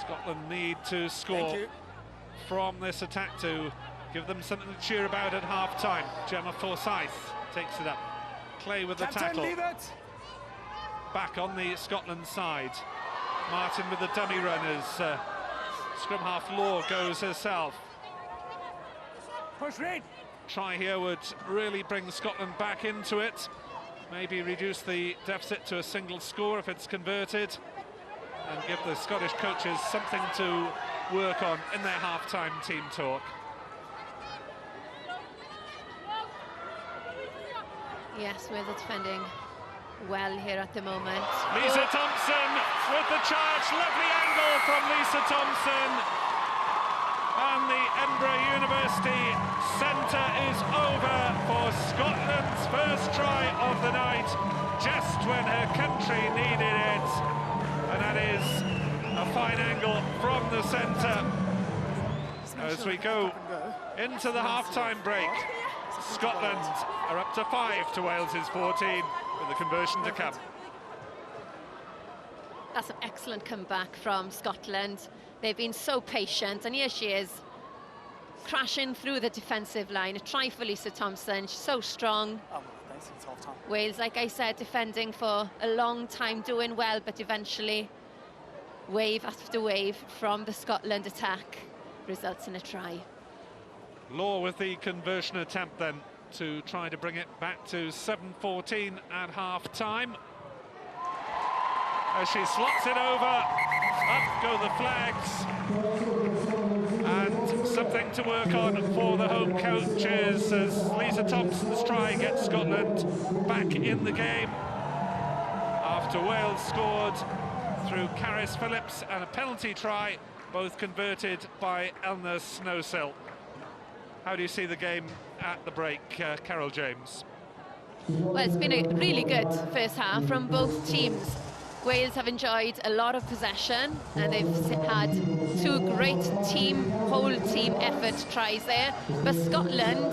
Scotland need to score from this attack to Give them something to cheer about at half-time. Gemma Forsyth takes it up. Clay with the tackle. Leave it. Back on the Scotland side. Martin with the dummy run as scrum half Law goes herself. Push Reid. Try here would really bring Scotland back into it. Maybe reduce the deficit to a single score if it's converted, and give the Scottish coaches something to work on in their half-time team talk. Yes, we're defending well here at the moment. Lisa Thompson with the charge. Lovely angle from Lisa Thompson. And the Edinburgh University centre is over for Scotland's first try of the night, just when her country needed it. And that is a fine angle from the centre. As we go into the half-time break, Scotland are up to 5 to Wales's 14, with the conversion to come. That's an excellent comeback from Scotland. They've been so patient, and here she is, crashing through the defensive line. A try for Lisa Thompson, she's so strong. Oh, thanks, it's half time. Wales, like I said, defending for a long time, doing well, but eventually, wave after wave from the Scotland attack results in a try. Law with the conversion attempt then to try to bring it back to 7-14 at half-time. As she slots it over, up go the flags. And something to work on for the home coaches as Lisa Thompson's try gets Scotland back in the game after Wales scored through Caris Phillips and a penalty try, both converted by Elna Snowsill. How do you see the game at the break, Carol James? Well, it's been a really good first half from both teams. Wales have enjoyed a lot of possession, and they've had two great whole team effort tries there. But Scotland,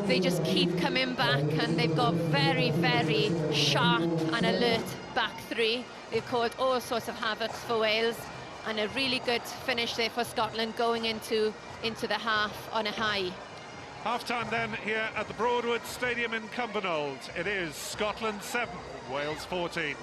they just keep coming back, and they've got very, very sharp and alert back three. They've caused all sorts of havoc for Wales, and a really good finish there for Scotland going into the half on a high. Half-time then here at the Broadwood Stadium in Cumbernauld. It is Scotland 7, Wales 14.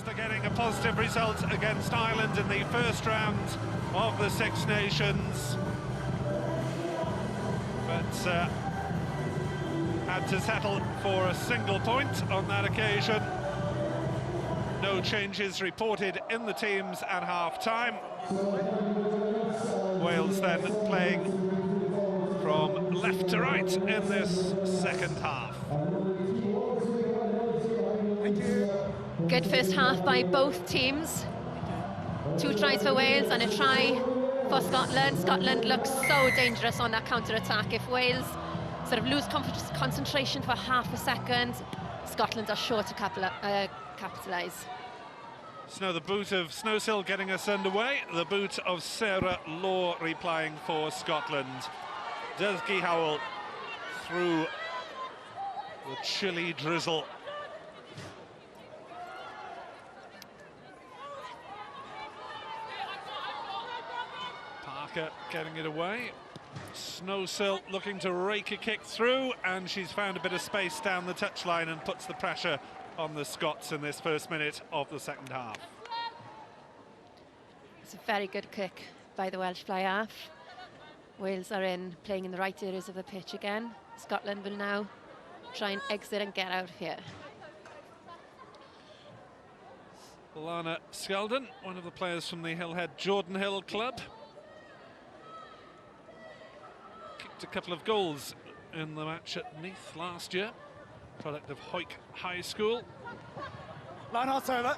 after getting a positive result against Ireland in the first round of the Six Nations. But had to settle for a single point on that occasion. No changes reported in the teams at half-time. Wales then playing from left to right in this second half. Thank you. Good first half by both teams. 2 tries for Wales and a try for Scotland. Scotland looks so dangerous on that counter-attack. If Wales sort of lose concentration for half a second, Scotland are sure to capitalise. So now the boot of Snowsill getting us underway. The boot of Sarah Law replying for Scotland. Does Guy Howell through the chilly drizzle. Parker getting it away. Snowsill looking to rake a kick through, and she's found a bit of space down the touchline and puts the pressure on the Scots in this first minute of the second half. It's a very good kick by the Welsh fly half. Wales are playing in the right areas of the pitch again. Scotland will now try and exit and get out of here. Lana Skeldon, one of the players from the Hillhead Jordan Hill club. Kicked a couple of goals in the match at Neath last year. Product of Hoyk High School. Line out over.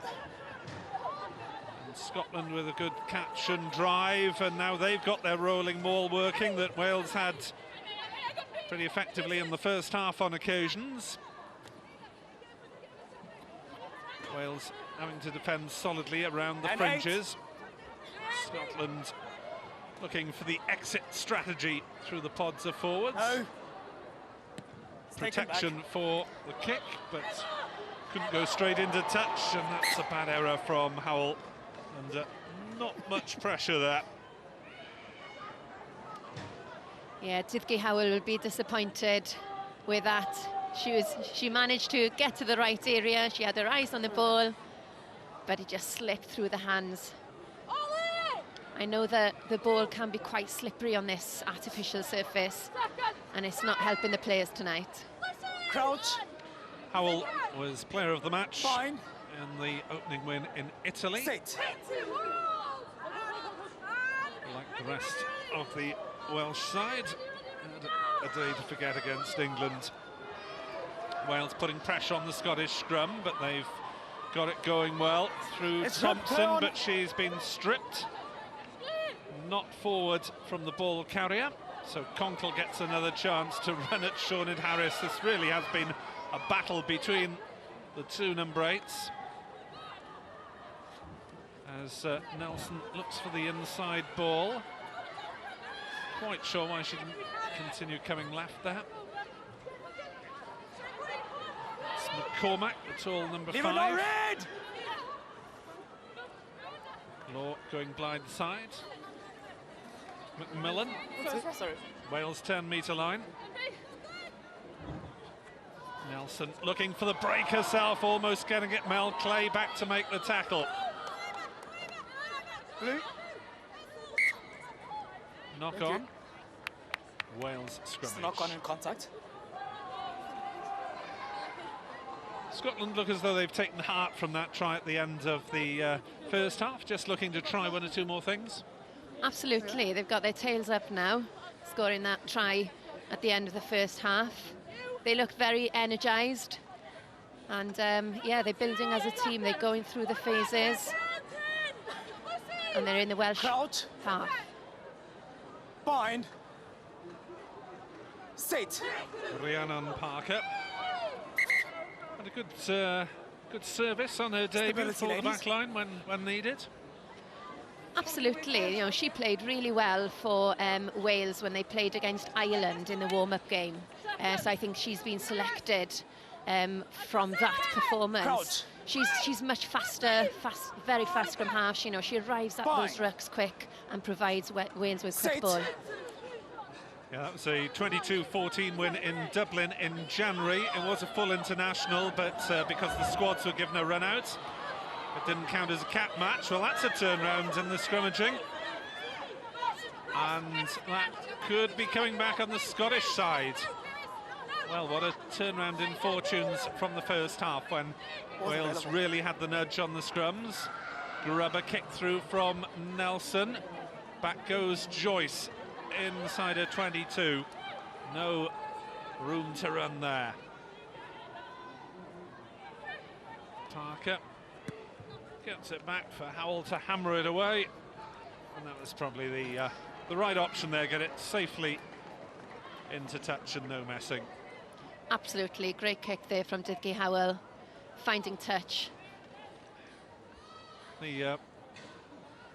And Scotland with a good catch and drive, and now they've got their rolling maul working that Wales had pretty effectively in the first half on occasions. Wales having to defend solidly around the fringes. Scotland looking for the exit strategy through the pods of forwards. No. Protection for the kick, but couldn't go straight into touch, and that's a bad error from Howell, and not much pressure there. Yeah, Guy Howell will be disappointed with that. She managed to get to the right area. She had her eyes on the ball, but it just slipped through the hands. I know that the ball can be quite slippery on this artificial surface, and it's not helping the players tonight. Crouch. Howell was player of the match Fine. in the opening win in Italy. Sit. Like the rest of the Welsh side, and a day to forget against England. Wales putting pressure on the Scottish scrum, but they've got it going well through Thompson, but she's been stripped. Not forward from the ball carrier, so Conkle gets another chance to run at Sinead Harris. This really has been a battle between the two number 8s. As Nelson looks for the inside ball. Quite sure why she didn't continue coming left there. It's McCormack, the tall number 5. Red. Law going blind side. McMillan. Sorry. Wales 10-metre line. Nelson looking for the break herself, almost getting it. Mel Clay back to make the tackle. Blue. Knock on. Wales scrummage. Knock on in contact. Scotland look as though they've taken heart from that try at the end of the first half, just looking to try 1 or 2 more things. Absolutely, they've got their tails up now, scoring that try at the end of the first half. They look very energised, and yeah, they're building as a team. They're going through the phases, and they're in the Welsh Crouch. half. Bind. Sit. Rhiannon Parker had a good service on her debut for the back line when needed. Absolutely, you know, she played really well for Wales when they played against Ireland in the warm-up game. So I think she's been selected from that performance. She's much faster, very fast from half. You know, she arrives at those rucks quick and provides Wales with quick ball. Yeah, that was a 22-14 win in Dublin in January. It was a full international, but because the squads were given a run out, It didn't count as a cap match. Well, that's a turnaround in the scrimmaging. And that could be coming back on the Scottish side. Well, what a turnaround in fortunes from the first half when Wales really had the nudge on the scrums. Grubber kick through from Nelson. Back goes Joyce inside her 22. No room to run there. Parker gets it back for Howell to hammer it away. And that was probably the right option there. Get it safely into touch and no messing. Absolutely, great kick there from Didgie Howell, finding touch. The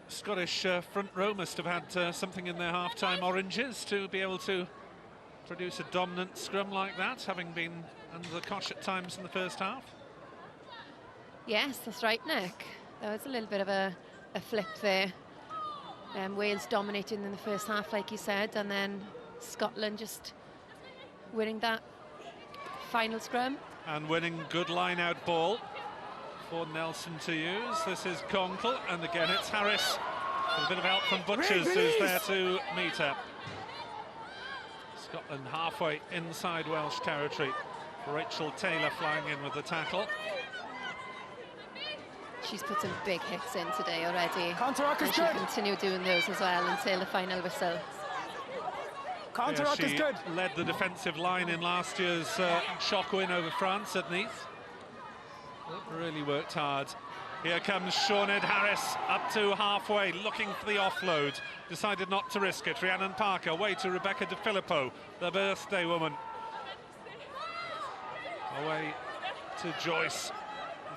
Scottish front row must have had something in their half-time oranges to be able to produce a dominant scrum like that, having been under the cosh at times in the first half. Yes, that's right, Nick. There was a little bit of a flip there. Wales dominating in the first half, like you said, and then Scotland just winning that final scrum. And winning good line-out ball for Nelson to use. This is Conkle, and again it's Harris. A bit of help from Butchers, who's there to meet her. Scotland halfway inside Welsh territory. Rachel Taylor flying in with the tackle. She's put some big hits in today already. Counter-ruck is and good. she'll continue doing those as well until the final whistle. Counter-ruck is good. Led the defensive line in last year's shock win over France at Nice. Really worked hard. Here comes Sinead Harris up to halfway, looking for the offload. Decided not to risk it. Rhiannon Parker away to Rebecca De Filippo, the birthday woman. Away to Joyce.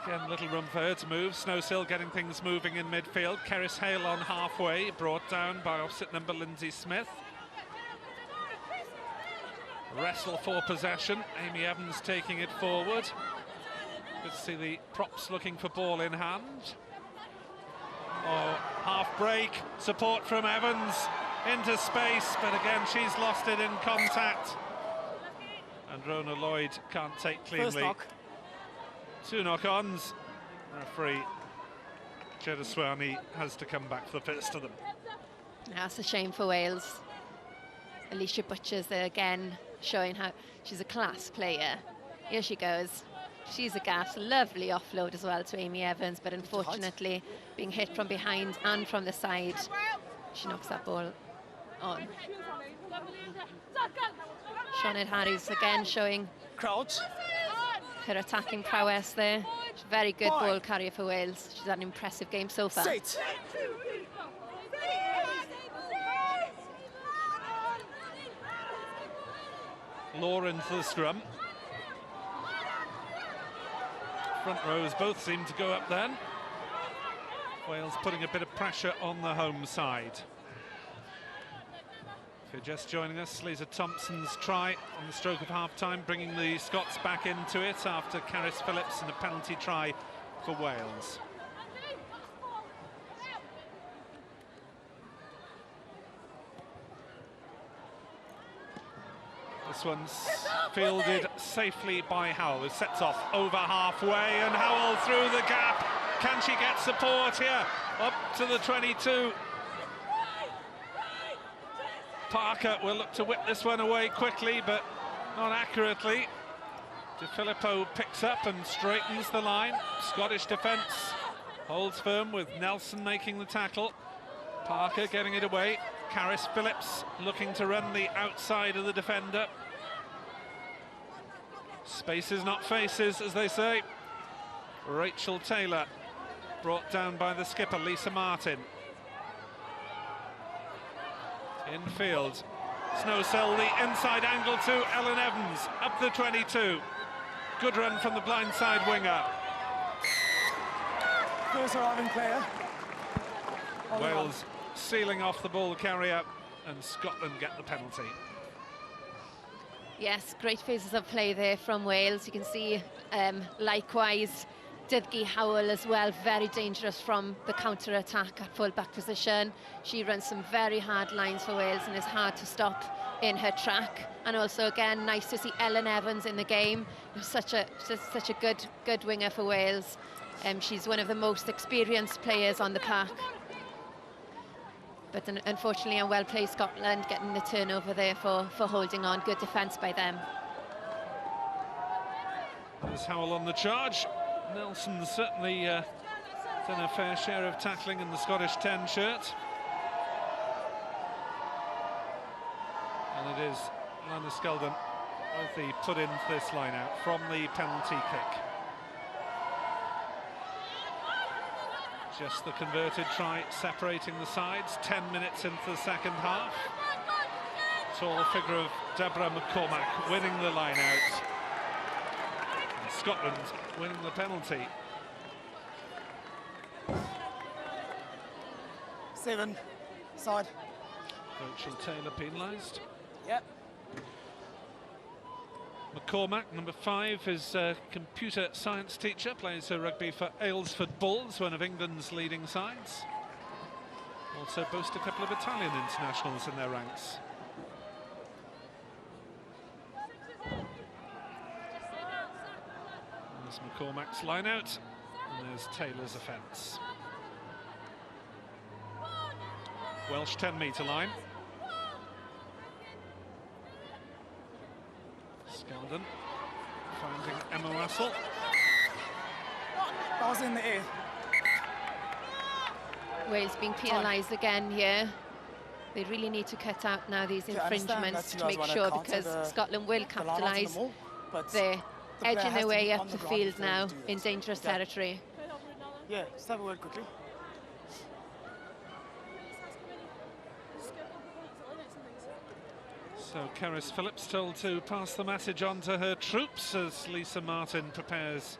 Again, little room for her to move. Snowsill getting things moving in midfield. Keris Hale on halfway, brought down by opposite number Lindsay Smith. Wrestle for possession. Amy Evans taking it forward. Good to see the props looking for ball in hand. Oh, half break. Support from Evans into space, but again she's lost it in contact. And Rona Lloyd can't take cleanly. First knock. 2 knock-ons. Referee Jedaswani has to come back for the first of them. That's a shame for Wales. Alicia Butchers there again, showing how she's a class player. Here she goes. She's a gas. Lovely offload as well to Amy Evans, but unfortunately being hit from behind and from the side, she knocks that ball on. Sinead Harris again showing Crouch. her attacking prowess there. She's a very good ball carrier for Wales. She's had an impressive game so far. Sit. Law into the scrum. Front rows both seem to go up then. Wales putting a bit of pressure on the home side. If you're just joining us, Lisa Thompson's try on the stroke of half-time, bringing the Scots back into it after Caris Phillips and a penalty try for Wales. This one's fielded safely by Howell, who sets off over halfway, and Howell through the gap. Can she get support here? Up to the 22. Parker will look to whip this one away quickly, but not accurately. De Filippo picks up and straightens the line. Scottish defence holds firm with Nelson making the tackle. Parker getting it away. Caris Phillips looking to run the outside of the defender. Spaces, not faces, as they say. Rachel Taylor brought down by the skipper, Lisa Martin. Infield. Snowsill, the inside angle to Ellen Evans, up the 22. Good run from the blindside winger. First arriving player. Wales sealing off the ball carrier, and Scotland get the penalty. Yes, great phases of play there from Wales. You can see likewise Didgie Howell as well, very dangerous from the counter-attack at full-back position. She runs some very hard lines for Wales and is hard to stop in her track. And also again, nice to see Ellen Evans in the game. Such a good winger for Wales. She's one of the most experienced players on the park. But unfortunately, a well-played Scotland getting the turnover there for holding on. Good defence by them. There's Howell on the charge. Nelson's certainly done a fair share of tackling in the Scottish 10 shirt. And it is Lana Skeldon with the put in this line out from the penalty kick. Just the converted try separating the sides. 10 minutes into the second half. Tall figure of Deborah McCormack winning the line out. And Scotland winning the penalty. 7, side. Rachel Taylor penalised. Yep. McCormack, number 5, is a computer science teacher, plays her rugby for Aylesford Bulls, one of England's leading sides. Also boast a couple of Italian internationals in their ranks. There's McCormack's line out, and there's Taylor's offence. Welsh 10-metre line. Skeldon finding Emma Wassell. That was in the air. Wales being penalised again here. They really need to cut out now these infringements to make sure, because Scotland will capitalise. They're edging their way up the field now in dangerous territory. Yeah, just have a word quickly. So Cerys Phillips told to pass the message on to her troops as Lisa Martin prepares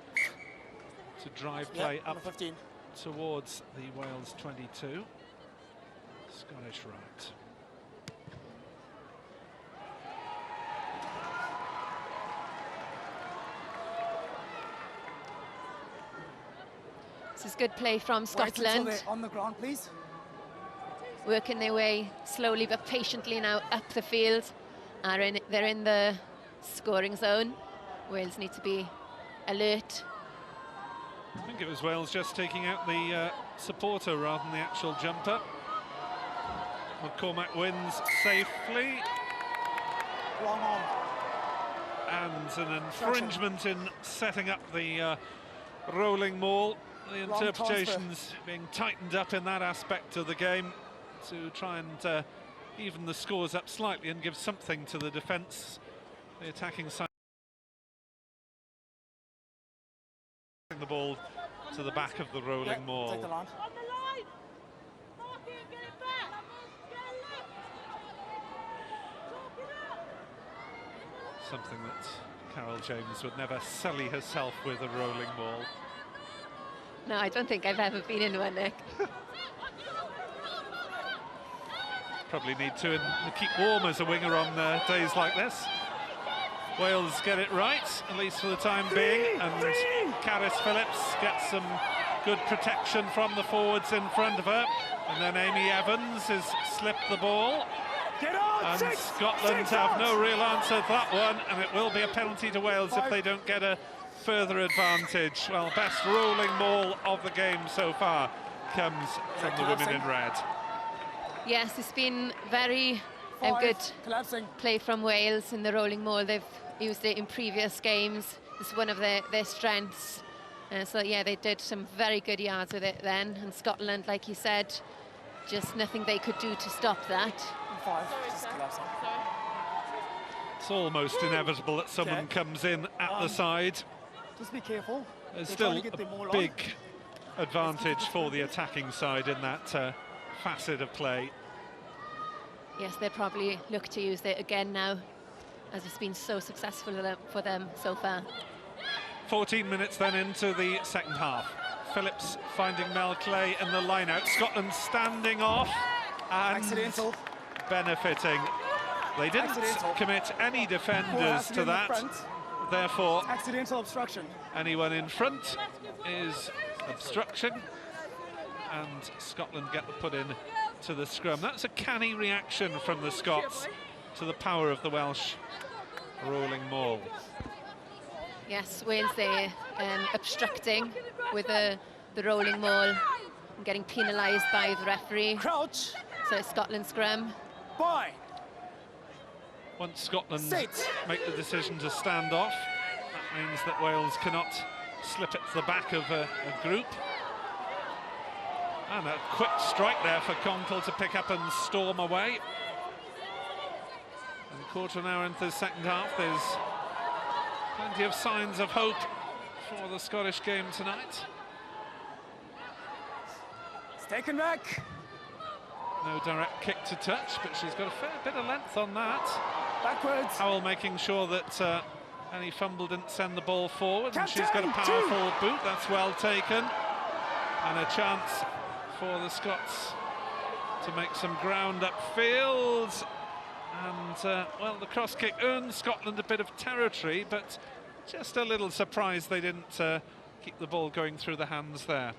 to drive play up towards the Wales 22. Scottish right. This is good play from Scotland. Wait until they're on the ground, please. Working their way slowly but patiently now up the field. They're in the scoring zone. Wales need to be alert. I think it was Wales just taking out the supporter rather than the actual jumper. McCormack wins safely. Wrong arm. And an infringement in setting up the rolling maul. The interpretations being tightened up in that aspect of the game to try and even the scores up slightly and give something to the defence. The attacking side. The ball to the back of the rolling maul. Take the line. Something that Carol James would never sully herself with, a rolling maul. No, I don't think I've ever been in one, Nick. Probably need to keep warm as a winger on days like this. Wales get it right, at least for the time being, and Cerys Phillips gets some good protection from the forwards in front of her, and then Amy Evans has slipped the ball. And Scotland have no real answer to that one, and it will be a penalty to Wales if they don't get a further advantage. Well, best rolling maul of the game so far comes from the women in red. Yes, it's been very good play from Wales in the rolling maul. They've used it in previous games. It's one of their strengths. So yeah, they did some very good yards with it then. And Scotland, like you said, just nothing they could do to stop that. It's almost inevitable that someone comes in at the side. Just be careful. There's still a big advantage for the attacking side in that facet of play. Yes, they'll probably look to use it again now, as it's been so successful for them so far. 14 minutes then into the second half. Phillips finding Mel Clay in the line-out. Scotland standing off and benefiting. They didn't commit any defenders to that. Therefore, accidental obstruction. Anyone in front is obstruction, and Scotland get the put in to the scrum. That's a canny reaction from the Scots to the power of the Welsh rolling maul. Yes, Wales there obstructing with the rolling maul and getting penalised by the referee. Crouch. So it's Scotland scrum. Boy. Once Scotland Sit. make the decision to stand off, that means that Wales cannot slip it to the back of a group. And a quick strike there for Conkle to pick up and storm away. And a quarter of an hour into the second half, there's plenty of signs of hope for the Scottish game tonight. It's taken back. No direct kick to touch, but she's got a fair bit of length on that. Backwards. Howell making sure that any fumble didn't send the ball forward, and Captain, she's got a powerful boot. That's well taken, and a chance for the Scots to make some ground upfield. And well, the cross kick earned Scotland a bit of territory, but just a little surprised they didn't keep the ball going through the hands there.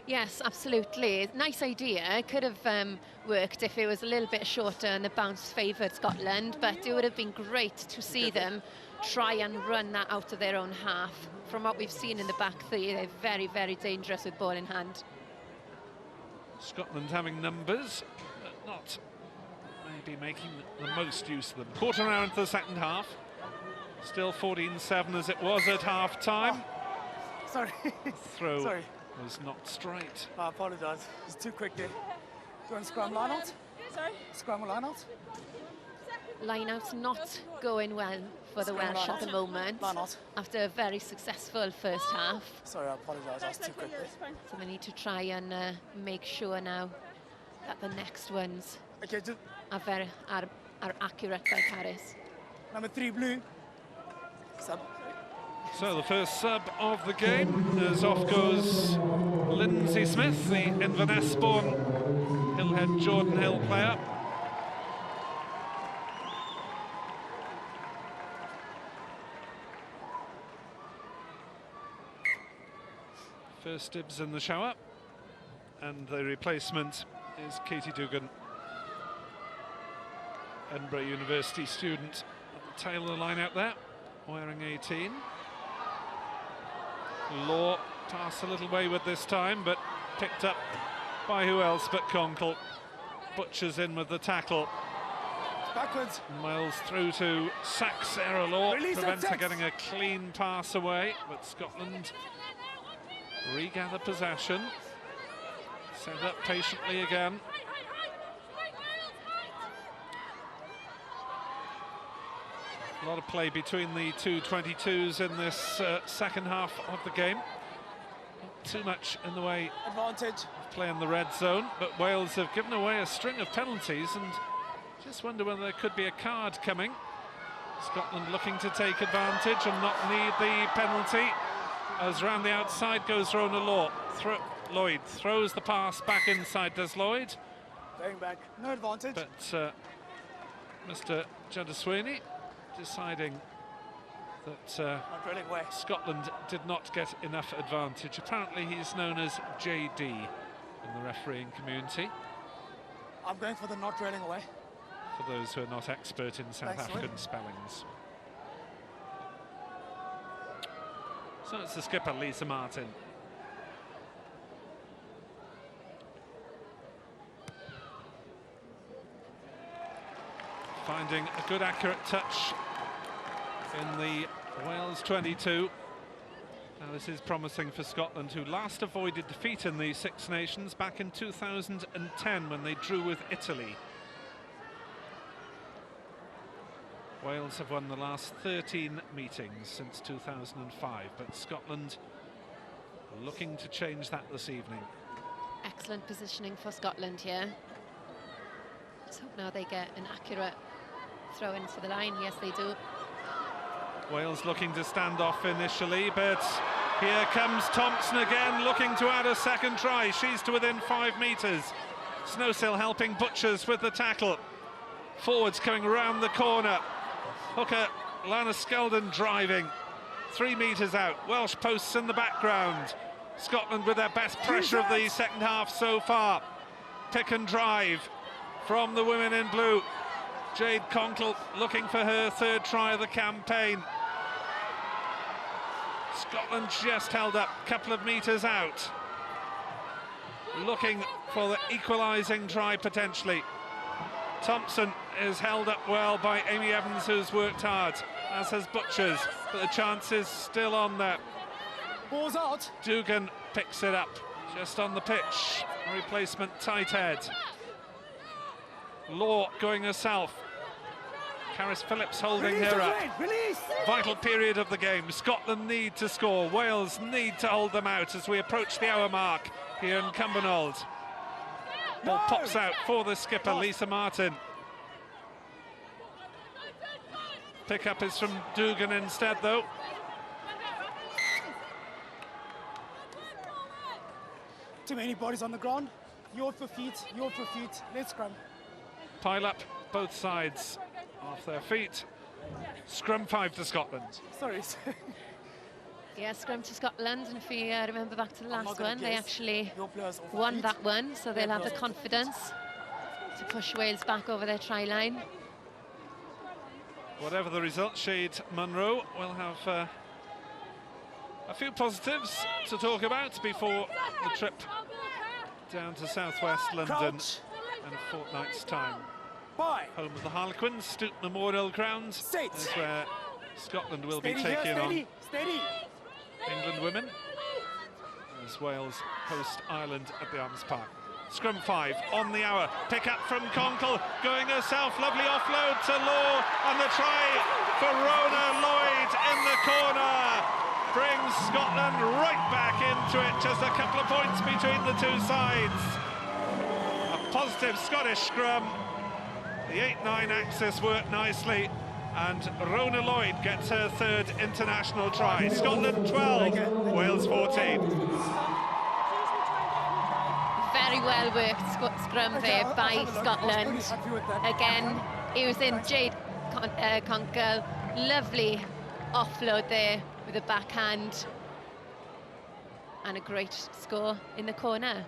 Yes, absolutely. Nice idea. It could have worked if it was a little bit shorter and the bounce favoured Scotland, but it would have been great to see them try and run that out of their own half. From what we've seen in the back three, they're very, very dangerous with ball in hand. Scotland having numbers, but not maybe making the most use of them. Quarter hour into the second half. Still 14-7 as it was at half-time. Oh, sorry. Throw Sorry. was not straight. I apologise. It's too quick there. Do you want scrum line out? Sorry? Scrum line out? Line-out's not going well for the Welsh at the moment, Line out. after a very successful first half. Sorry, I apologise. I was too quick there. It's fine. So we need to try and make sure now that the next ones Okay, just are accurate by Paris. number 3, blue. Sub. So the first sub of the game, as off goes Lindsay Smith, the Inverness-born Hillhead Jordan Hill player. First dibs in the shower, and the replacement is Katie Dugan, Edinburgh University student at the tail of the line out there, wearing 18. Law passed a little wayward this time, but picked up by who else but Conkle. Butchers in with the tackle. Backwards. Wales through to sack Sarah Law, Release prevents her it. getting a clean pass away, but Scotland regather possession. Set up patiently again. A lot of play between the two 22s in this second half of the game. Not too much in the way Advantage. of play in the red zone, but Wales have given away a string of penalties, and just wonder whether there could be a card coming. Scotland looking to take advantage and not need the penalty, as round the outside goes Rona Law. Lloyd throws the pass back inside, does Lloyd? Going back. No advantage. But Mr. Jadaswini deciding that Not drilling away. Scotland did not get enough advantage. Apparently he's known as JD in the refereeing community, I'm going for the not drilling away. for those who are not expert in South Thanks, African Lloyd. spellings. So it's the skipper, Lisa Martin. Finding a good accurate touch in the Wales 22. Now this is promising for Scotland, who last avoided defeat in the Six Nations back in 2010 when they drew with Italy. Wales have won the last 13 meetings since 2005, but Scotland looking to change that this evening. Excellent positioning for Scotland here. Let's hope now they get an accurate throw into the line. Yes, they do. Wales looking to stand off initially, but here comes Thompson again, looking to add a second try. She's to within 5 metres. Snowsill helping Butchers with the tackle. Forwards coming round the corner. Hooker, Lana Skeldon driving. 3 metres out. Welsh posts in the background. Scotland with their best pressure of the second half so far. Pick and drive from the women in blue. Jade Conkle looking for her 3rd try of the campaign. Scotland just held up, a couple of metres out. Looking for the equalising try potentially. Thompson is held up well by Amy Evans, who's worked hard, as has Butchers, but the chance is still on there. Ball's out. Dugan picks it up just on the pitch. Replacement tight head. Law going herself. Caris Phillips holding her up. Release. Vital period of the game. Scotland need to score. Wales need to hold them out as we approach the hour mark here in Cumbernauld. Ball pops out for the skipper, Lisa Martin. Pick-up is from Dugan instead, though. Too many bodies on the ground. You're for feet. Let's scrum. Pile up both sides off their feet. Scrum 5 to Scotland. Sorry. Yeah, scrum to Scotland, and if you remember back to the last one, they actually Your players off won feet. that one, so they'll have the confidence to push Wales back over their try line. Whatever the result, Shade Munro will have a few positives to talk about before the trip down to southwest London Crouch. in a fortnight's time. Bye. Home of the Harlequins, Stute Memorial Ground State. is where Scotland will Steady be here, taking steady. Steady. on England women as Wales host Ireland at the Arms Park. Scrum 5 on the hour. Pick up from Conkle, going herself. Lovely offload to Law, and the try for Rona Lloyd in the corner brings Scotland right back into it. Just a couple of points between the two sides. A positive Scottish scrum. The 8-9 axis worked nicely, and Rona Lloyd gets her third international try. Scotland 12, Wales 14. Very well worked scrum there by Scotland. Again, it was in Jade Conkle. Lovely offload there with a backhand. And a great score in the corner.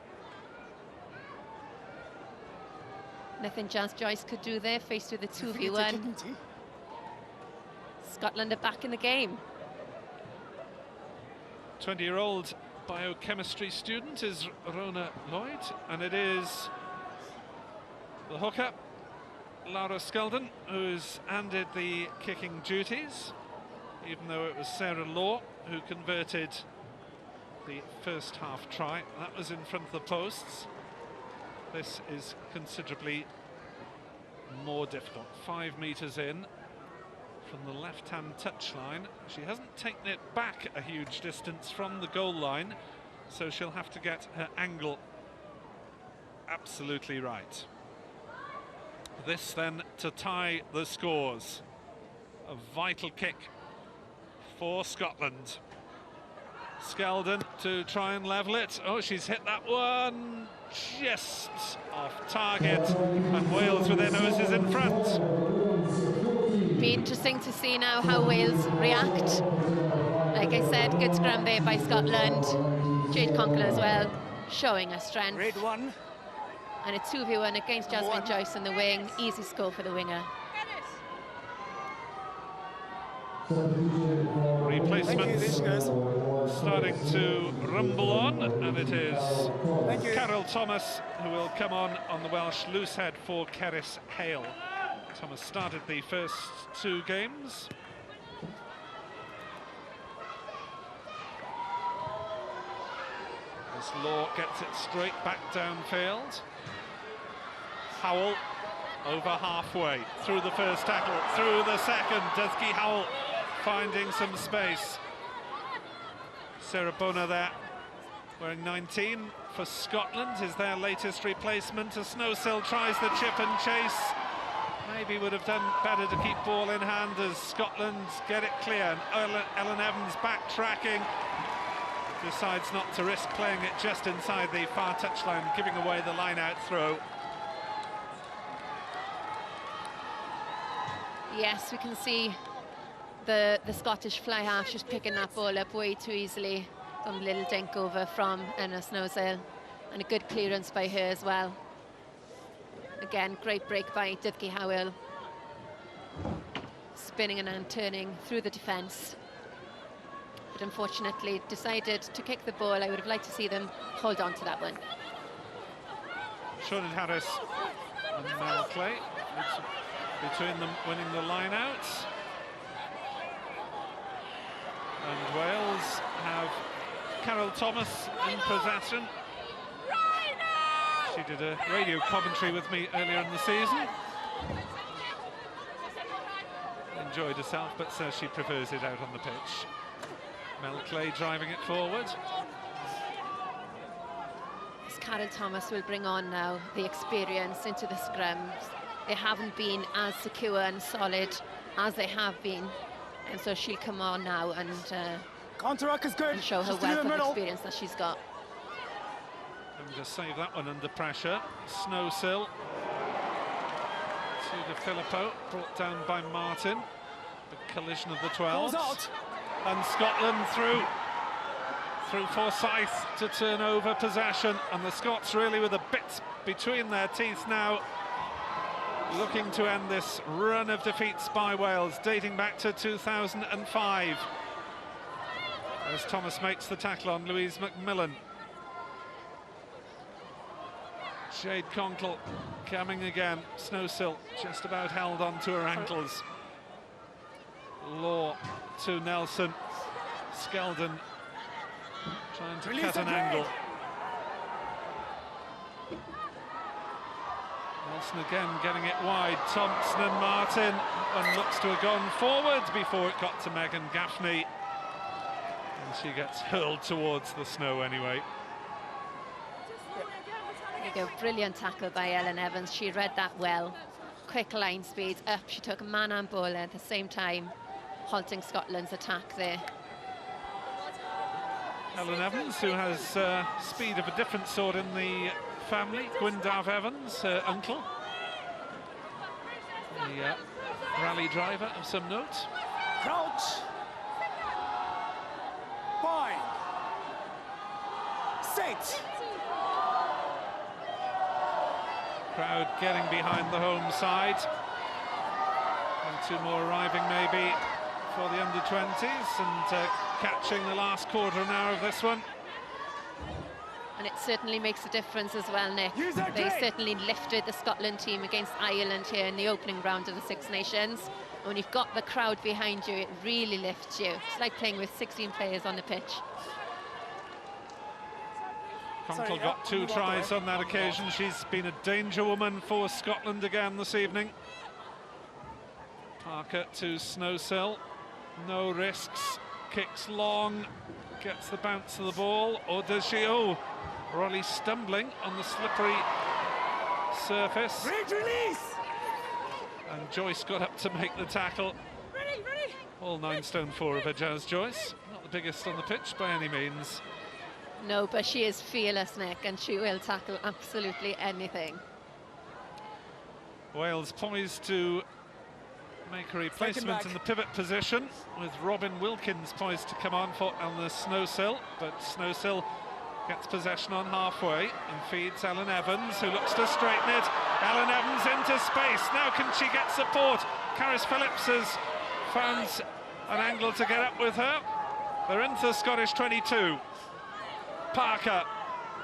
Nothing Jazz Joyce could do there, faced with a 2v1. Scotland are back in the game. 20-year-old biochemistry student is Rona Lloyd, and it is the hooker, Laura Skeldon, who's handed the kicking duties, even though it was Sarah Law who converted the first half try. That was in front of the posts. This is considerably more difficult. 5 metres in from the left-hand touchline. She hasn't taken it back a huge distance from the goal line, so she'll have to get her angle absolutely right. This then to tie the scores. A vital kick for Scotland. Skeldon to try and level it. Oh, she's hit that one just off target, and Wales with their noses in front. Be interesting to see now how Wales react. Like I said, good scrum there by Scotland. Jade Conkle as well, showing her strength. Red 1. And a 2v1 against Jasmine Joyce on the wing. Easy score for the winger. Replacements starting to rumble on, and it is Carol Thomas who will come on the Welsh loosehead for Cerys Hale. Thomas started the first 2 games. As Law gets it straight back downfield. Howell over halfway through the first tackle, through the second. Dusky Howell finding some space. Sarah Bona there, wearing 19 for Scotland, is their latest replacement. As Snowsill tries the chip and chase. Maybe would have done better to keep ball in hand as Scotland get it clear. And Ellen Evans backtracking. Decides not to risk playing it just inside the far touchline, giving away the line-out throw. Yes, we can see the Scottish fly half just picking that ball up way too easily. Done a little dink over from Enna Snowsill, and a good clearance by her as well. Again, great break by Dudki Howell. Spinning and turning through the defence. But unfortunately decided to kick the ball. I would have liked to see them hold on to that one. Shonen Harris and Mel Clay, between them winning the line-out. And Wales have Carol Thomas in possession. She did a radio commentary with me earlier in the season. Enjoyed herself, but says she prefers it out on the pitch. Mel Clay driving it forward. As Carol Thomas will bring on now the experience into the scrums. They haven't been as secure and solid as they have been, and so she'll come on now and Counter-ruck is good. and show her Just through the wealth of middle. experience that she's got. And just save that one under pressure. Snowsill to the Filippo, brought down by Martin. The collision of the 12s. Balls out. And Scotland through Forsyth to turn over possession, and the Scots really with a bit between their teeth now, looking to end this run of defeats by Wales dating back to 2005. As Thomas makes the tackle on Louise McMillan. Jade Conkle coming again. Snowsill just about held on to her ankles. Law to Nelson. Skeldon trying to cut an angle. Nelson again getting it wide. Thompson and Martin. One looks to have gone forward before it got to Megan Gaffney. And she gets hurled towards the snow anyway. There you go, brilliant tackle by Ellen Evans. She read that well. Quick line speed up. She took a man and ball at the same time, halting Scotland's attack there. Ellen Evans, who has speed of a different sort in the family. Gwyndaf Evans, her uncle. The rally driver of some note. Crouch. Bind. Set. Crowd getting behind the home side. And two more arriving maybe for the under-20s, and catching the last quarter of an hour of this one. And it certainly makes a difference as well, Nick. They certainly lifted the Scotland team against Ireland here in the opening round of the Six Nations. And when you've got the crowd behind you, it really lifts you. It's like playing with 16 players on the pitch. Conkle got 2 tries on that occasion. She's been a danger woman for Scotland again this evening. Parker to Snowsill. No risks. Kicks long. Gets the bounce of the ball. Or does she? Oh, Rolly stumbling on the slippery surface. Release. And Joyce got up to make the tackle. All 9 stone 4 of her, Jazz Joyce. Not the biggest on the pitch by any means. No, but she is fearless, Nick, and she will tackle absolutely anything. Wales poised to make a replacement in the pivot position, with Robin Wilkins poised to come on the Snowsill, but Snowsill gets possession on halfway and feeds Ellen Evans, who looks to straighten it. Ellen Evans into space. Now can she get support? Caris Phillips has found an angle to get up with her. They're into the Scottish 22. Parker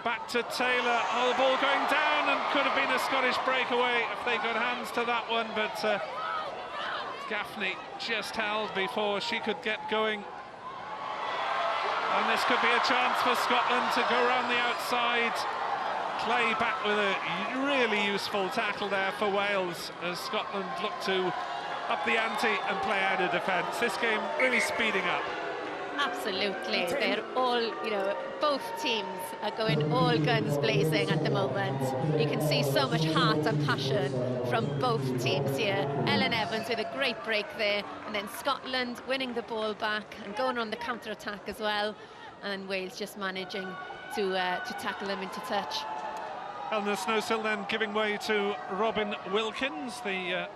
back to Taylor. Oh, the ball going down, and could have been a Scottish breakaway if they got hands to that one, but Gaffney just held before she could get going. And this could be a chance for Scotland to go around the outside. Clay back with a really useful tackle there for Wales, as Scotland look to up the ante and play out of defence. This game really speeding up. Absolutely, they're all, you know, both teams are going all guns blazing at the moment. You can see so much heart and passion from both teams here. Ellen Evans with a great break there, and then Scotland winning the ball back and going on the counter-attack as well, and Wales just managing to tackle them into touch. Eleanor Snowsill then giving way to Robin Wilkins, the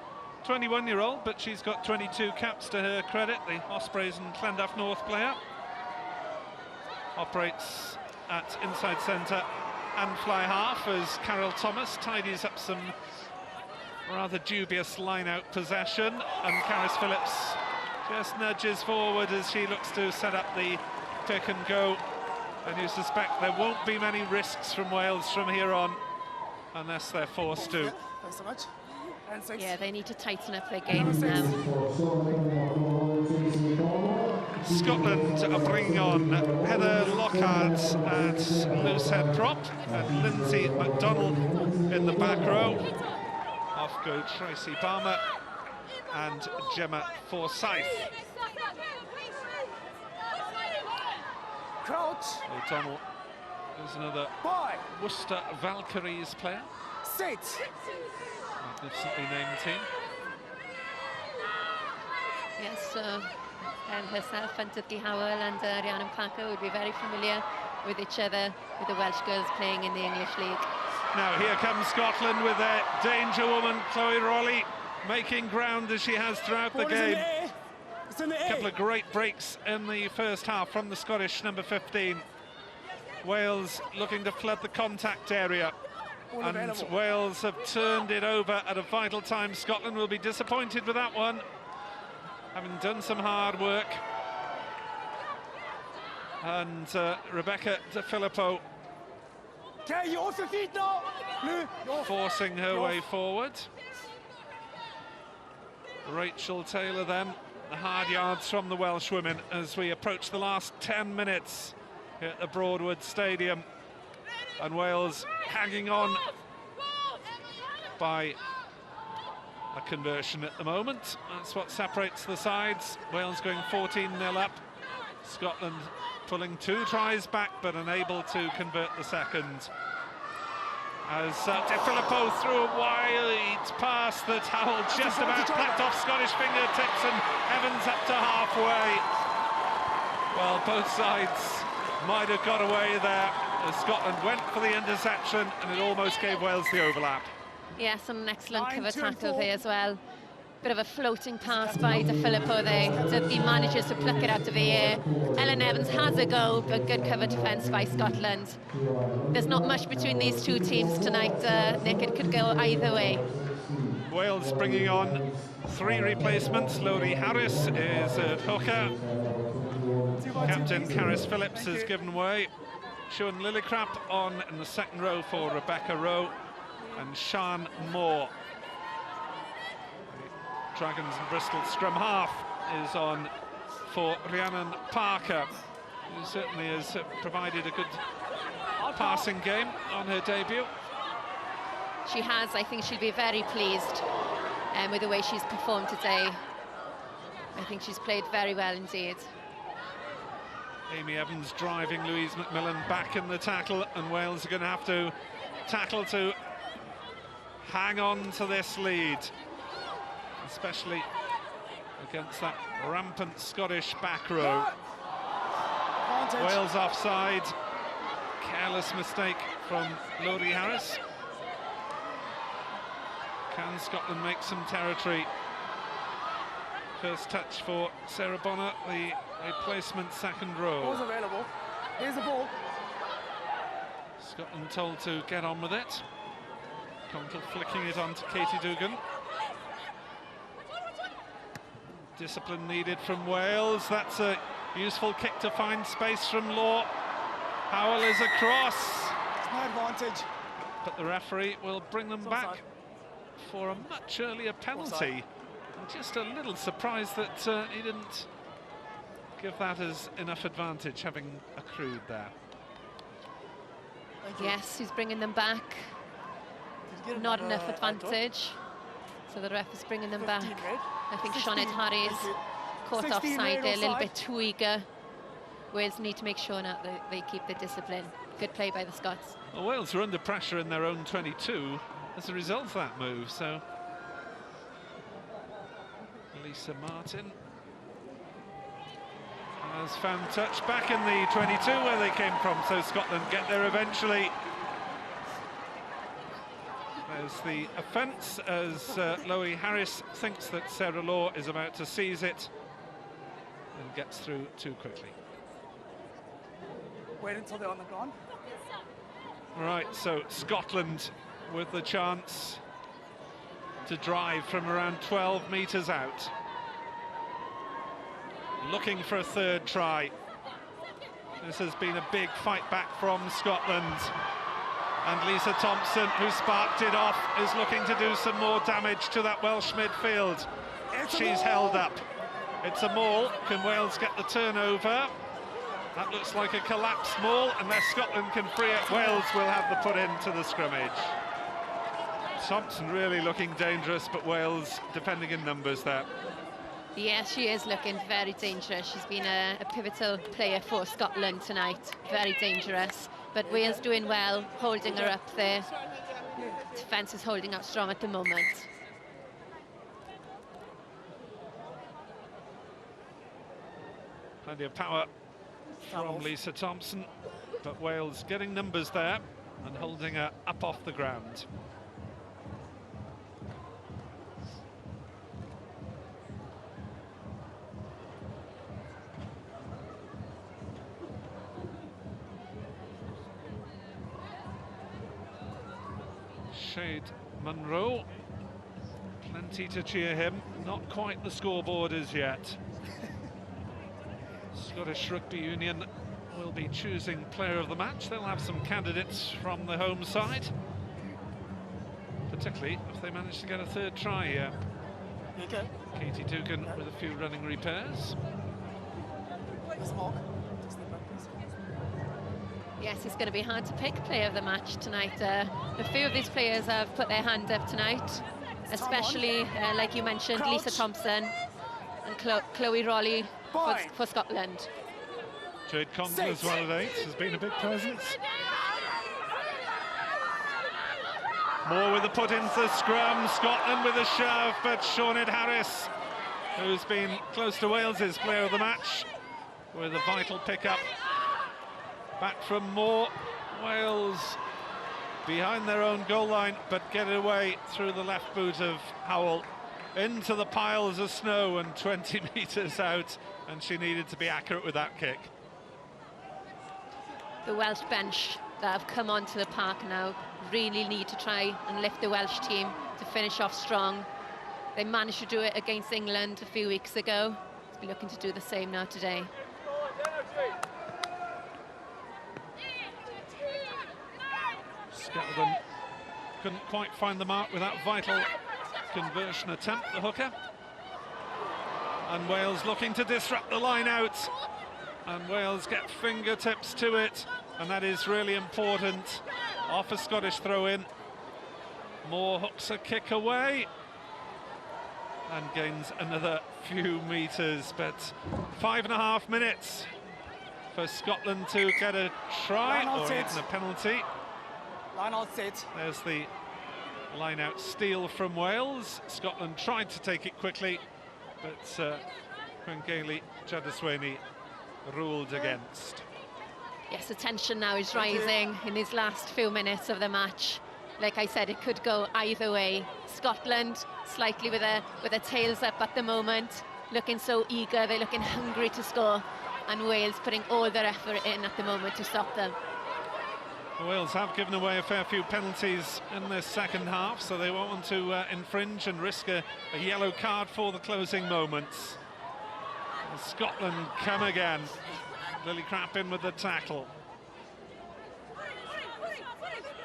21-year-old, but she's got 22 caps to her credit, the Ospreys and Llandaff North player. Operates at inside centre and fly half as Carol Thomas tidies up some rather dubious line-out possession, and Caris Phillips just nudges forward as she looks to set up the pick and go. And you suspect there won't be many risks from Wales from here on, unless they're forced to. Thanks so much. And 6. Yeah, they need to tighten up their games now. Scotland are bringing on Heather Lockhart at loose head prop and Lindsay McDonnell in the back row. Off go Tracy Palmer and Gemma Forsyth. Crouch. O'Donnell is another Worcester Valkyries player. Sit. Magnificently named team. Yes, and herself and Dudley Howell and Rhiannon Parker would be very familiar with each other, with the Welsh girls playing in the English League. Now here comes Scotland with their danger woman, Chloe Rowley, making ground as she has throughout the game. A couple of great breaks in the first half from the Scottish number 15. Wales looking to flood the contact area. And Wales have turned it over at a vital time. Scotland will be disappointed with that one, having done some hard work. And Rebecca De Filippo forcing her way forward. Rachel Taylor then, the hard yards from the Welsh women as we approach the last 10 minutes at the Broadwood Stadium. And Wales hanging on by a conversion at the moment. That's what separates the sides. Wales going 14-0 up. Scotland pulling 2 tries back but unable to convert the second. As De Filippo threw a wide pass that Howell just about clapped off Scottish fingertips, and Evans up to halfway. Well, both sides might have got away there as Scotland went for the interception and it almost gave Wales the overlap. Yes, an excellent cover tackle there as well. Bit of a floating pass by De Filippo there. Dudley manages to pluck it out of the air. Ellen Evans has a goal, but good cover defence by Scotland. There's not much between these two teams tonight, Nick. It could go either way. Wales bringing on 3 replacements. Lowry Harris is at hooker. Captain Caris Phillips has given way. Siwan Lillicrap on in the second row for Rebecca Rowe, and Sian Moore. Dragons and Bristol scrum half is on for Rhiannon Parker, who certainly has provided a good passing game on her debut. She has. I think she'll be very pleased with the way she's performed today. I think she's played very well indeed. Amy Evans driving Louise McMillan back in the tackle, and Wales are going to have to tackle to hang on to this lead, especially against that rampant Scottish back row. Wales offside. Careless mistake from Lowry Harris. Can Scotland make some territory? First touch for Sarah Bonner, the replacement second row. Ball's available. Here's the ball. Scotland told to get on with it. Contle flicking it on to Katie Dugan. Discipline needed from Wales. That's a useful kick to find space from Law. Howell is across. It's no advantage. But the referee will bring them back for a much earlier penalty. I'm just a little surprised that he didn't give that as enough advantage, having accrued there. Yes, he's bringing them back. Not enough advantage. So the ref is bringing them back. I think Sinead Harris caught offside there, a little bit too eager. Wales need to make sure now that they keep the discipline. Good play by the Scots. Well, Wales are under pressure in their own 22 as a result of that move, so Lisa Martin has found touch back in the 22 where they came from, so Scotland get there eventually. There's the offence as Loie Harris thinks that Sarah Law is about to seize it and gets through too quickly. Wait until they're on the ground. Right, so Scotland with the chance to drive from around 12 metres out. looking for a third try. This has been a big fight back from Scotland. And Lisa Thompson, who sparked it off, is looking to do some more damage to that Welsh midfield. She's held up. It's a maul. Can Wales get the turnover? That looks like a collapsed maul. Unless Scotland can free it, Wales will have the put into the scrimmage. Thompson really looking dangerous, but Wales defending in numbers there. Yes, she is looking very dangerous. She's been a pivotal player for Scotland tonight. Very dangerous. But Wales doing well, holding her up there. Defence is holding up strong at the moment. Plenty of power from Lisa Thompson, but Wales getting numbers there and holding her up off the ground. Shade Munro, plenty to cheer him, not quite the scoreboard as yet. Scottish Rugby Union will be choosing player of the match. They'll have some candidates from the home side, particularly if they manage to get a third try here. Okay. Katie Dugan with a few running repairs. Yes, it's going to be hard to pick player of the match tonight. A few of these players have put their hand up tonight, especially, like you mentioned, Lisa Thompson and Chloe Rowley for Scotland. Jade Condon as well at 8 has been a big presence. Moore with a put into the scrum, Scotland with a shove, but Sinead Harris, who's been close to Wales's player of the match, with a vital pickup. Back from Moore. Wales behind their own goal line, but get it away through the left boot of Howell into the piles of snow and 20 metres out, and she needed to be accurate with that kick. The Welsh bench that have come onto the park now really need to try and lift the Welsh team to finish off strong. They managed to do it against England a few weeks ago. They'll be looking to do the same now today. Skelton couldn't quite find the mark with that vital conversion attempt, the hooker. And Wales looking to disrupt the line out. And Wales get fingertips to it, and that is really important. Off a Scottish throw-in. Moore hooks a kick away and gains another few metres, but 5.5 minutes for Scotland to get a try or even a penalty. Line out set. There's the line-out steal from Wales. Scotland tried to take it quickly, but Quengaili Jadaswani ruled against. Yes, the tension now is rising in these last few minutes of the match. Like I said, it could go either way. Scotland slightly with a tails up at the moment, looking so eager, they're looking hungry to score, and Wales putting all their effort in at the moment to stop them. Wales have given away a fair few penalties in this second half, so they won't want to infringe and risk a yellow card for the closing moments. And Scotland come again. Lily Crappin with the tackle.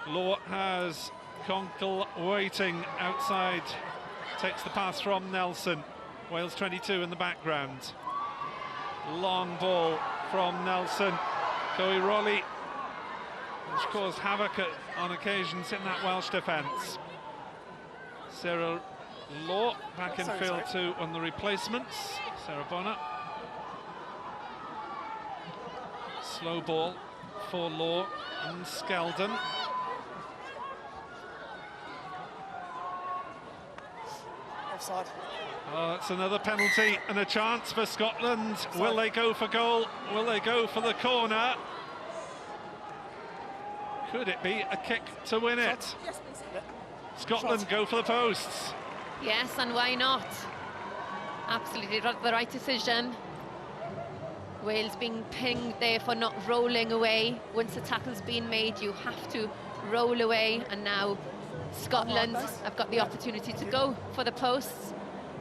Law has Conkle waiting outside, takes the pass from Nelson. Wales 22 in the background. Long ball from Nelson. Chloe Rowley, which caused havoc on occasions in that Welsh defence. Sarah Law back in field 2 on the replacements. Sarah Bonner. Slow ball for Law and Skeldon. Offside. Oh, it's another penalty and a chance for Scotland. Offside. Will they go for goal? Will they go for the corner? Could it be a kick to win it? Yes, please. Scotland go for the posts. Yes, and why not? Absolutely the right decision. Wales being pinged there for not rolling away. Once the tackle's been made, you have to roll away, and now Scotland have got the opportunity to go for the posts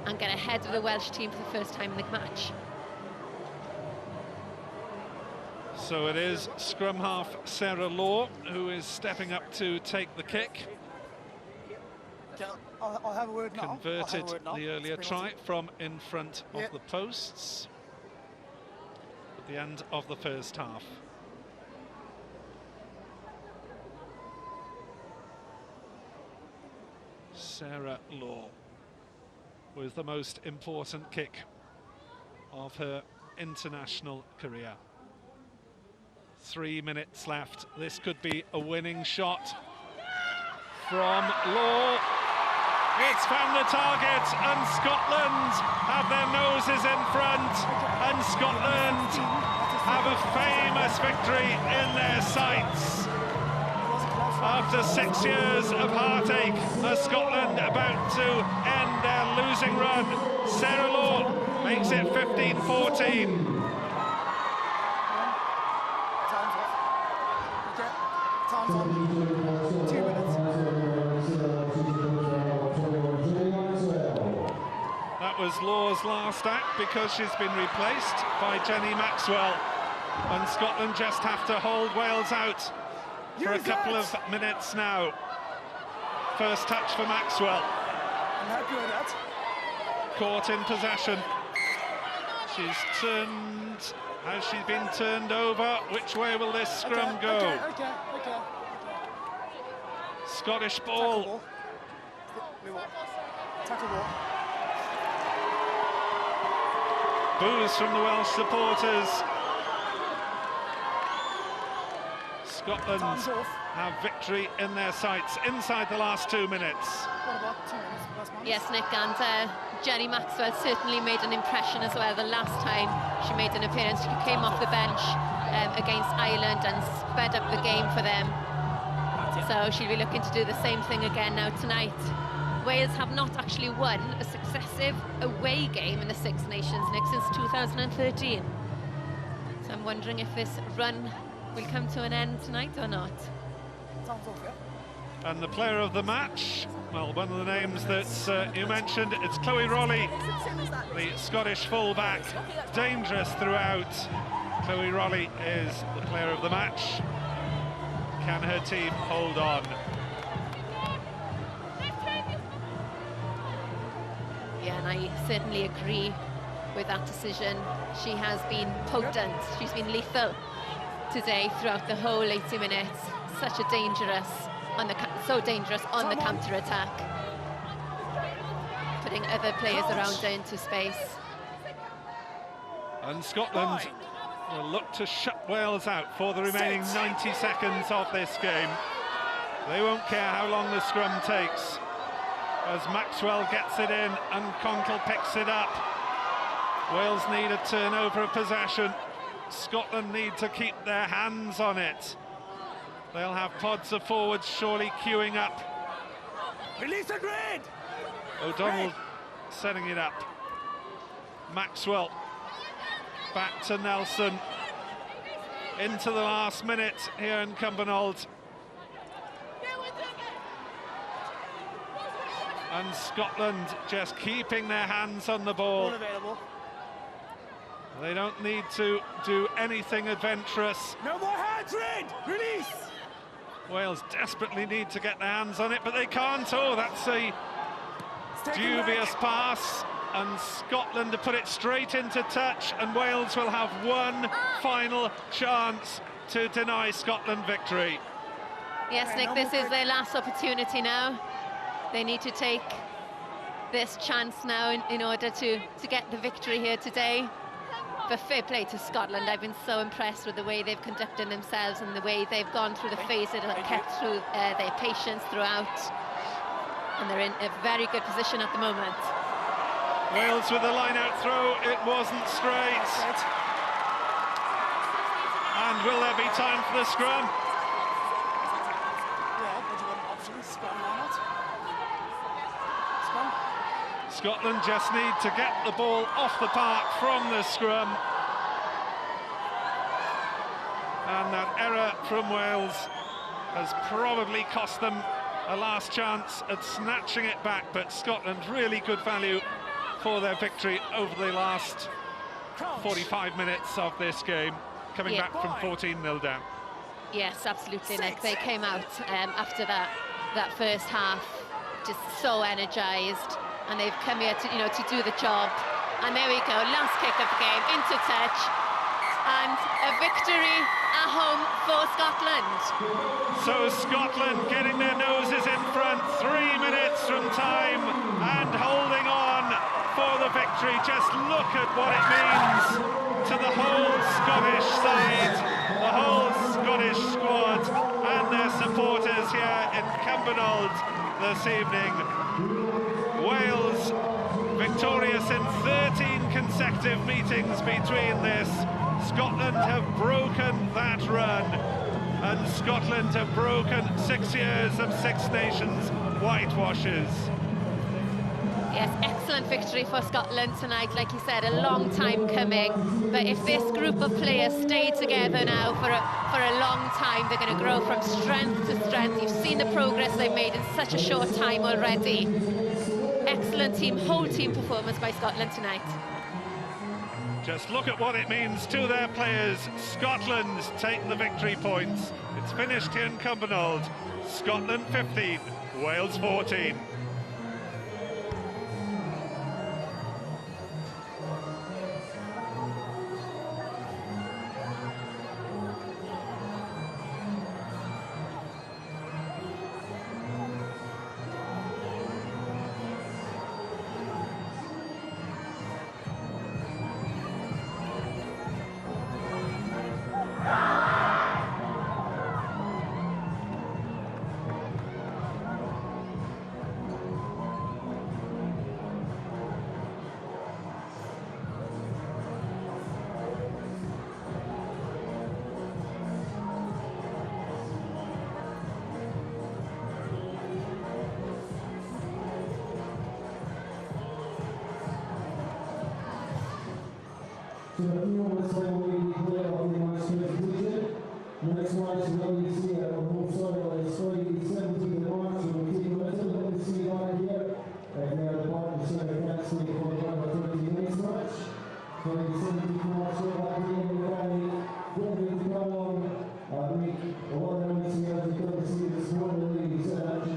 and get ahead of the Welsh team for the first time in the match. So it is scrum half Sarah Law who is stepping up to take the kick. Okay, I'll have a word now. Converted the earlier try from in front of the posts at the end of the first half. Sarah Law with the most important kick of her international career. 3 minutes left. This could be a winning shot from Law. It's found the target, and Scotland have their noses in front, and Scotland have a famous victory in their sights. After 6 years of heartache, are Scotland about to end their losing run? Sarah Law makes it 15-14. Time's on. 2 minutes. That was Law's last act because she's been replaced by Jenny Maxwell, and Scotland just have to hold Wales out for a couple of minutes now. First touch for Maxwell. I'm happy with that. Caught in possession. She's turned. Has she been turned over? Which way will this scrum go? Okay. Scottish ball. Tackle ball. Boos from the Welsh supporters. Scotland have victory in their sights inside the last 2 minutes. What about 2 minutes? Yes, Nick, and Jenny Maxwell certainly made an impression as well. The last time she made an appearance, she came off the bench against Ireland and sped up the game for them. So she'll be looking to do the same thing again now tonight. Wales have not actually won a successive away game in the Six Nations, Nick, since 2013. So I'm wondering if this run will come to an end tonight or not. Sounds okay. And the player of the match, well, one of the names that you mentioned, it's Chloe Rollie, the Scottish fullback, dangerous throughout. Chloe Rollie is the player of the match. Can her team hold on? Yeah, and I certainly agree with that decision. She has been potent, she's been lethal today throughout the whole 80 minutes. Such a dangerous, so dangerous on the counter-attack. Putting other players around her into space. And Scotland will look to shut Wales out for the remaining 90 seconds of this game. They won't care how long the scrum takes, as Maxwell gets it in and Conkle picks it up. Wales need a turnover of possession. Scotland need to keep their hands on it. They'll have pods of forwards surely queuing up. Release the grid! O'Donnell setting it up. Maxwell back to Nelson. Into the last minute here in Cumbernauld. And Scotland just keeping their hands on the ball. Ball available. They don't need to do anything adventurous. No more hands, Red! Release! Wales desperately need to get their hands on it, but they can't. Oh, that's a dubious pass. And Scotland to put it straight into touch, and Wales will have one final chance to deny Scotland victory. Yes, Nick, this is their last opportunity now. They need to take this chance now in order to get the victory here today. But fair play to Scotland. I've been so impressed with the way they've conducted themselves and the way they've gone through the phases and kept through their patience throughout. And they're in a very good position at the moment. Wales with the line-out throw, it wasn't straight. And will there be time for the scrum? Yeah, but you got an option. Scrum, why not? Scrum. Scotland just need to get the ball off the park from the scrum. And that error from Wales has probably cost them a last chance at snatching it back, but Scotland really good value for their victory over the last 45 minutes of this game. coming back from 14-0 down. Yes, absolutely, Nick. They came out after that first half just so energised, and they've come here to to do the job. And there we go, last kick of the game, into touch, and a victory at home for Scotland. So Scotland getting their noses in front, 3 minutes from time, and holding on for the victory. Just look at what it means to the whole Scottish side, the whole Scottish squad, and their supporters here in Cumbernauld this evening. Wales victorious in 13 consecutive meetings between this. Scotland have broken that run, and Scotland have broken 6 years of Six Nations whitewashes. Yes, excellent victory for Scotland tonight. Like you said, a long time coming. But if this group of players stay together now for a long time, they're going to grow from strength to strength. You've seen the progress they've made in such a short time already. Excellent team, whole team performance by Scotland tonight. Just look at what it means to their players. Scotland take the victory points. It's finished here in Cumbernauld. Scotland 15, Wales 14. So the next match is going to see on home soil is Friday, 17th of March. So we'll take a little bit to see on here. They are the partnership of Kansas State for the 30 next match. Friday, 17th of March, so that day in the valley, going to come on, make a lot of noise here as you come to see this morning, ladies and